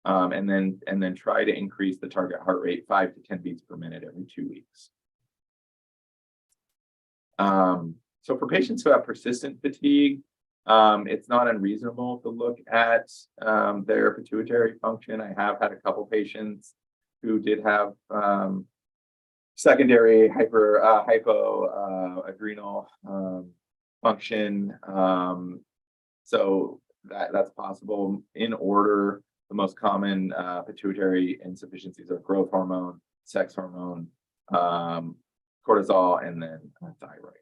And then try to increase the target heart rate 5 to 10 beats per minute every 2 weeks. So for patients who have persistent fatigue, it's not unreasonable to look at their pituitary function. I have had a couple patients who did have secondary hypoadrenal function. So that's possible. In order, the most common pituitary insufficiencies are growth hormone, sex hormone, cortisol, and then thyroid.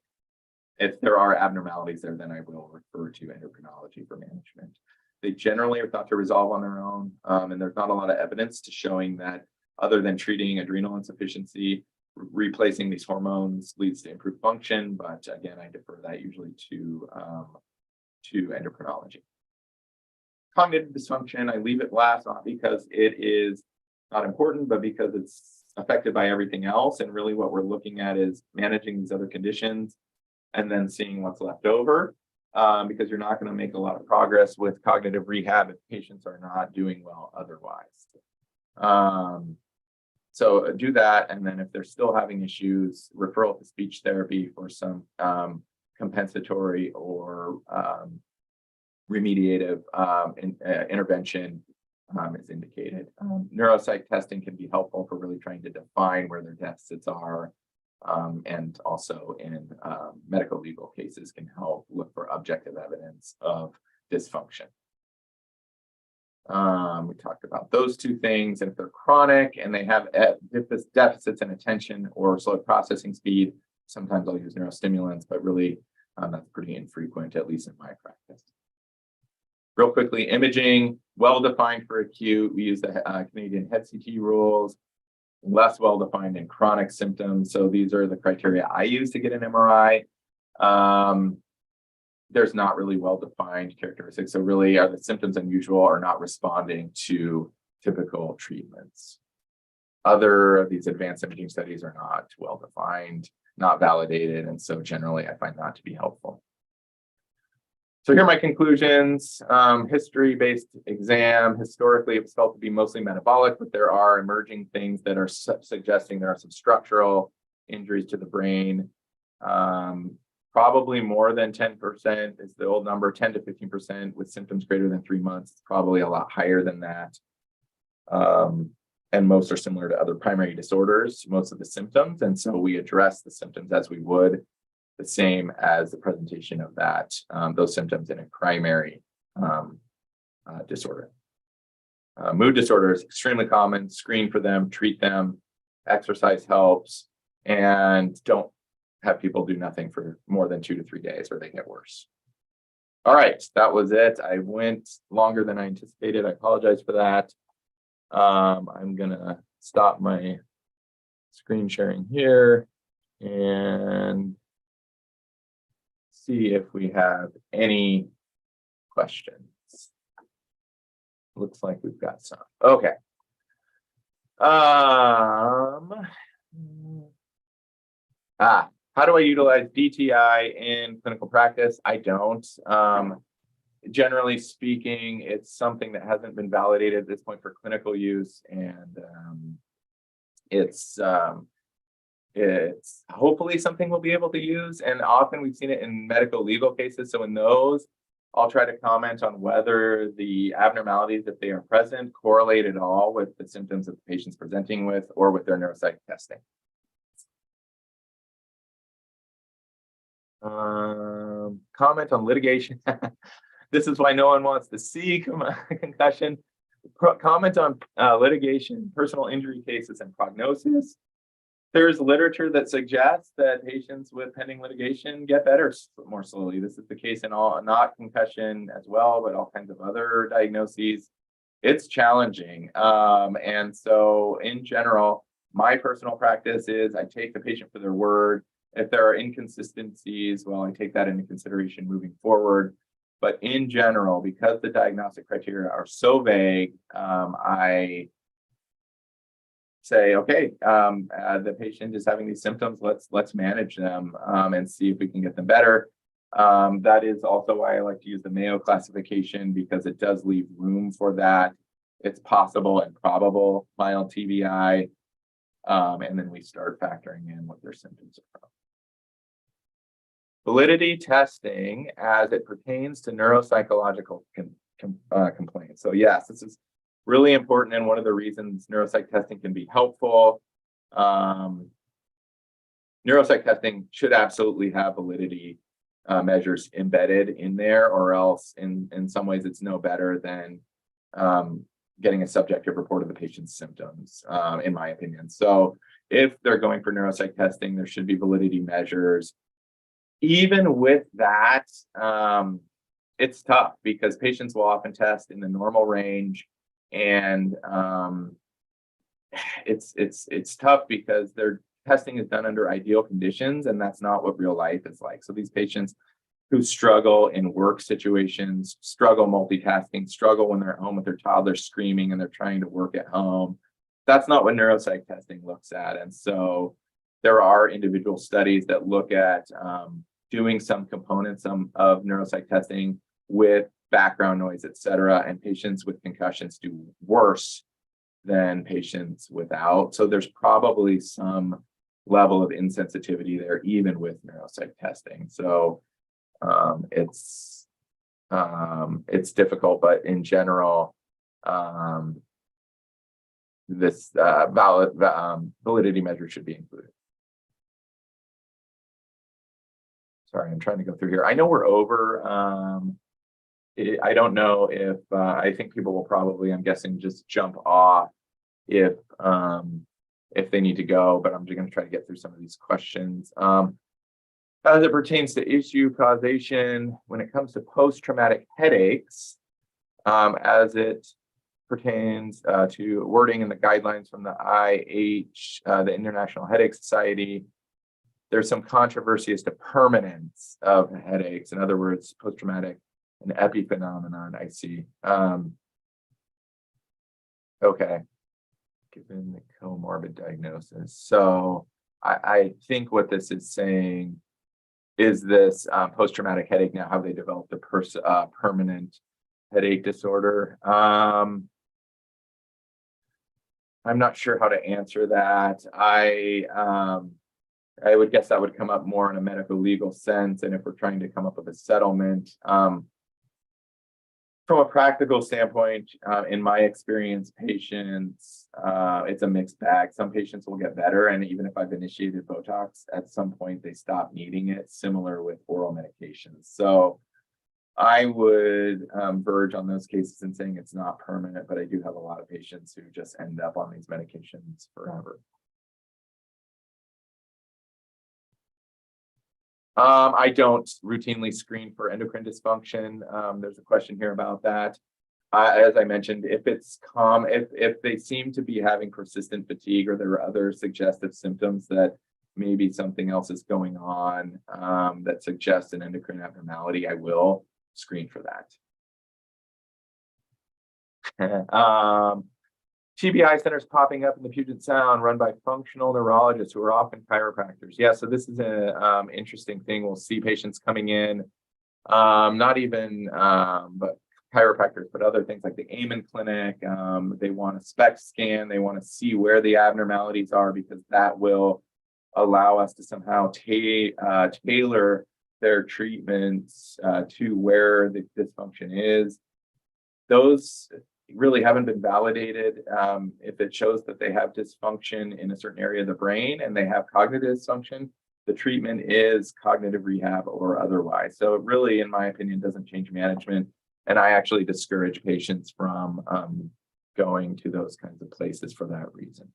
If there are abnormalities there, then I will refer to endocrinology for management. They generally are thought to resolve on their own, and there's not a lot of evidence to showing that other than treating adrenal insufficiency, replacing these hormones leads to improved function. But again, I defer that usually to endocrinology. Cognitive dysfunction, I leave it last, not because it is not important, but because it's affected by everything else. And really what we're looking at is managing these other conditions and then seeing what's left over, because you're not going to make a lot of progress with cognitive rehab if patients are not doing well otherwise. So do that, and then if they're still having issues, referral to speech therapy for some compensatory or remediative intervention is indicated. Neuropsych testing can be helpful for really trying to define where their deficits are, and also in medical legal cases can help look for objective evidence of dysfunction. We talked about those two things, and if they're chronic and they have deficits in attention or slow processing speed, sometimes I'll use neurostimulants, but really that's pretty infrequent, at least in my practice. Real quickly, imaging, well-defined for acute. We use the Canadian head CT rules, less well-defined in chronic symptoms. So these are the criteria I use to get an MRI. There's not really well-defined characteristics. So really, are the symptoms unusual or not responding to typical treatments? Other of these advanced imaging studies are not well-defined, not validated, and so generally I find that to be helpful. So here are my conclusions. History-based exam. Historically, it was felt to be mostly metabolic, but there are emerging things that are suggesting there are some structural injuries to the brain. Probably more than 10% is the old number, 10 to 15% with symptoms greater than 3 months. It's probably a lot higher than that. And most are similar to other primary disorders, most of the symptoms. And so we address the symptoms as we would the same as the presentation of that, those symptoms in a primary disorder. Mood disorders, extremely common, screen for them, treat them, exercise helps, and don't have people do nothing for more than 2 to 3 days or they get worse. All right, that was it. I went longer than I anticipated. I apologize for that. I'm gonna stop my screen sharing here and see if we have any questions. Looks like we've got some. Okay. How do I utilize DTI in clinical practice? I don't. Generally speaking, it's something that hasn't been validated at this point for clinical use, and it's hopefully something we'll be able to use. And often we've seen it in medical legal cases. So in those, I'll try to comment on whether the abnormalities, if they are present, correlate at all with the symptoms that the patient's presenting with or with their neuropsych testing. Comment on litigation. This is why no one wants to see concussion. Comment on litigation, personal injury cases, and prognosis. There's literature that suggests that patients with pending litigation get better more slowly. This is the case in all, not concussion as well, but all kinds of other diagnoses. It's challenging. And so in general, my personal practice is I take the patient for their word. If there are inconsistencies, well, I take that into consideration moving forward. But in general, because the diagnostic criteria are so vague, I say, okay, the patient is having these symptoms, let's manage them and see if we can get them better. That is also why I like to use the Mayo classification, because it does leave room for that. It's possible and probable mild TBI, and then we start factoring in what their symptoms are from. Validity testing as it pertains to neuropsychological complaints. So yes, this is really important, and one of the reasons neuropsych testing can be helpful. Neuropsych testing should absolutely have validity measures embedded in there, or else in some ways it's no better than getting a subjective report of the patient's symptoms, in my opinion. So if they're going for neuropsych testing, there should be validity measures. Even with that, it's tough because patients will often test in the normal range, and it's tough because their testing is done under ideal conditions, and that's not what real life is like. So these patients who struggle in work situations, struggle multitasking, struggle when they're at home with their child, they're screaming and they're trying to work at home. That's not what neuropsych testing looks at. And so there are individual studies that look at doing some components of neuropsych testing with background noise, et cetera, and patients with concussions do worse than patients without. So there's probably some level of insensitivity there, even with neuropsych testing. So it's difficult, but in general, this validity measure should be included. Sorry, I'm trying to go through here. I know we're over. I don't know if I think people will probably, I'm guessing, just jump off if they need to go, but I'm just going to try to get through some of these questions. As it pertains to issue causation, when it comes to post-traumatic headaches, as it pertains to wording in the guidelines from the IH, the International Headache Society, there's some controversy as to permanence of headaches. In other words, post-traumatic, an epiphenomenon, I see. Okay, given the comorbid diagnosis. So I think what this is saying is this post-traumatic headache, now have they developed a permanent headache disorder? I'm not sure how to answer that. I would guess that would come up more in a medical legal sense, and if we're trying to come up with a settlement. From a practical standpoint, in my experience, patients, it's a mixed bag. Some patients will get better, and even if I've initiated Botox, at some point they stop needing it, similar with oral medications. So I would verge on those cases in saying it's not permanent, but I do have a lot of patients who just end up on these medications forever. I don't routinely screen for endocrine dysfunction. There's a question here about that. As I mentioned, if it's if they seem to be having persistent fatigue, or there are other suggestive symptoms that maybe something else is going on that suggests an endocrine abnormality, I will screen for that. TBI centers popping up in the Puget Sound, run by functional neurologists who are often chiropractors. Yeah, so this is an interesting thing. We'll see patients coming in, not even but chiropractors, but other things like the Amen Clinic. They want a SPECT scan. They want to see where the abnormalities are, because that will allow us to somehow tailor their treatments to where the dysfunction is. Those really haven't been validated. If it shows that they have dysfunction in a certain area of the brain and they have cognitive dysfunction, the treatment is cognitive rehab or otherwise. So it really, in my opinion, doesn't change management. And I actually discourage patients from going to those kinds of places for that reason.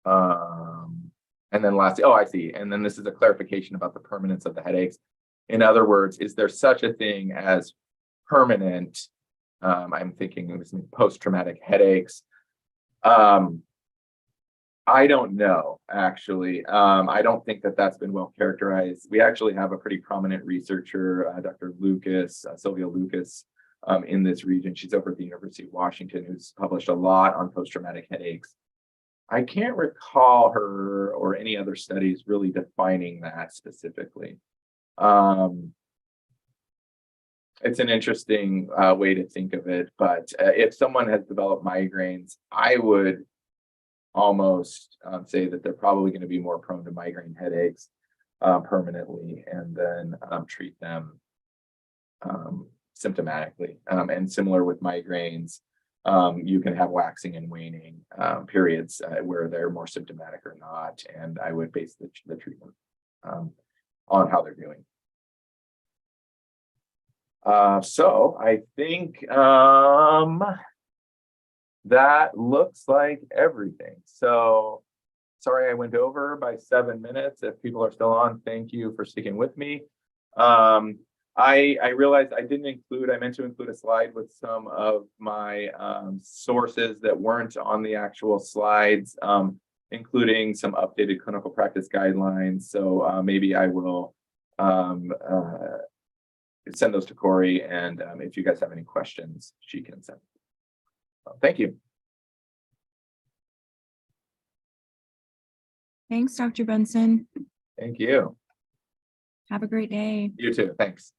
And then lastly, oh, I see. And then this is a clarification about the permanence of the headaches. In other words, is there such a thing as permanent? I'm thinking it was post-traumatic headaches. I don't know, actually. I don't think that that's been well characterized. We actually have a pretty prominent researcher, Dr. Lucas, Sylvia Lucas, in this region. She's over at the University of Washington, who's published a lot on post-traumatic headaches. I can't recall her or any other studies really defining that specifically. It's an interesting way to think of it, but if someone has developed migraines, I would almost say that they're probably going to be more prone to migraine headaches permanently, and then treat them symptomatically. And similar with migraines, you can have waxing and waning periods where they're more symptomatic or not, and I would base the treatment on how they're doing. So I think that looks like everything. So sorry I went over by 7 minutes. If people are still on, thank you for sticking with me. I realized I meant to include a slide with some of my sources that weren't on the actual slides, including some updated clinical practice guidelines. So maybe I will send those to Corey, and if you guys have any questions, she can send. Thank you. Thanks, Dr. Benson. Thank you. Have a great day. You too. Thanks.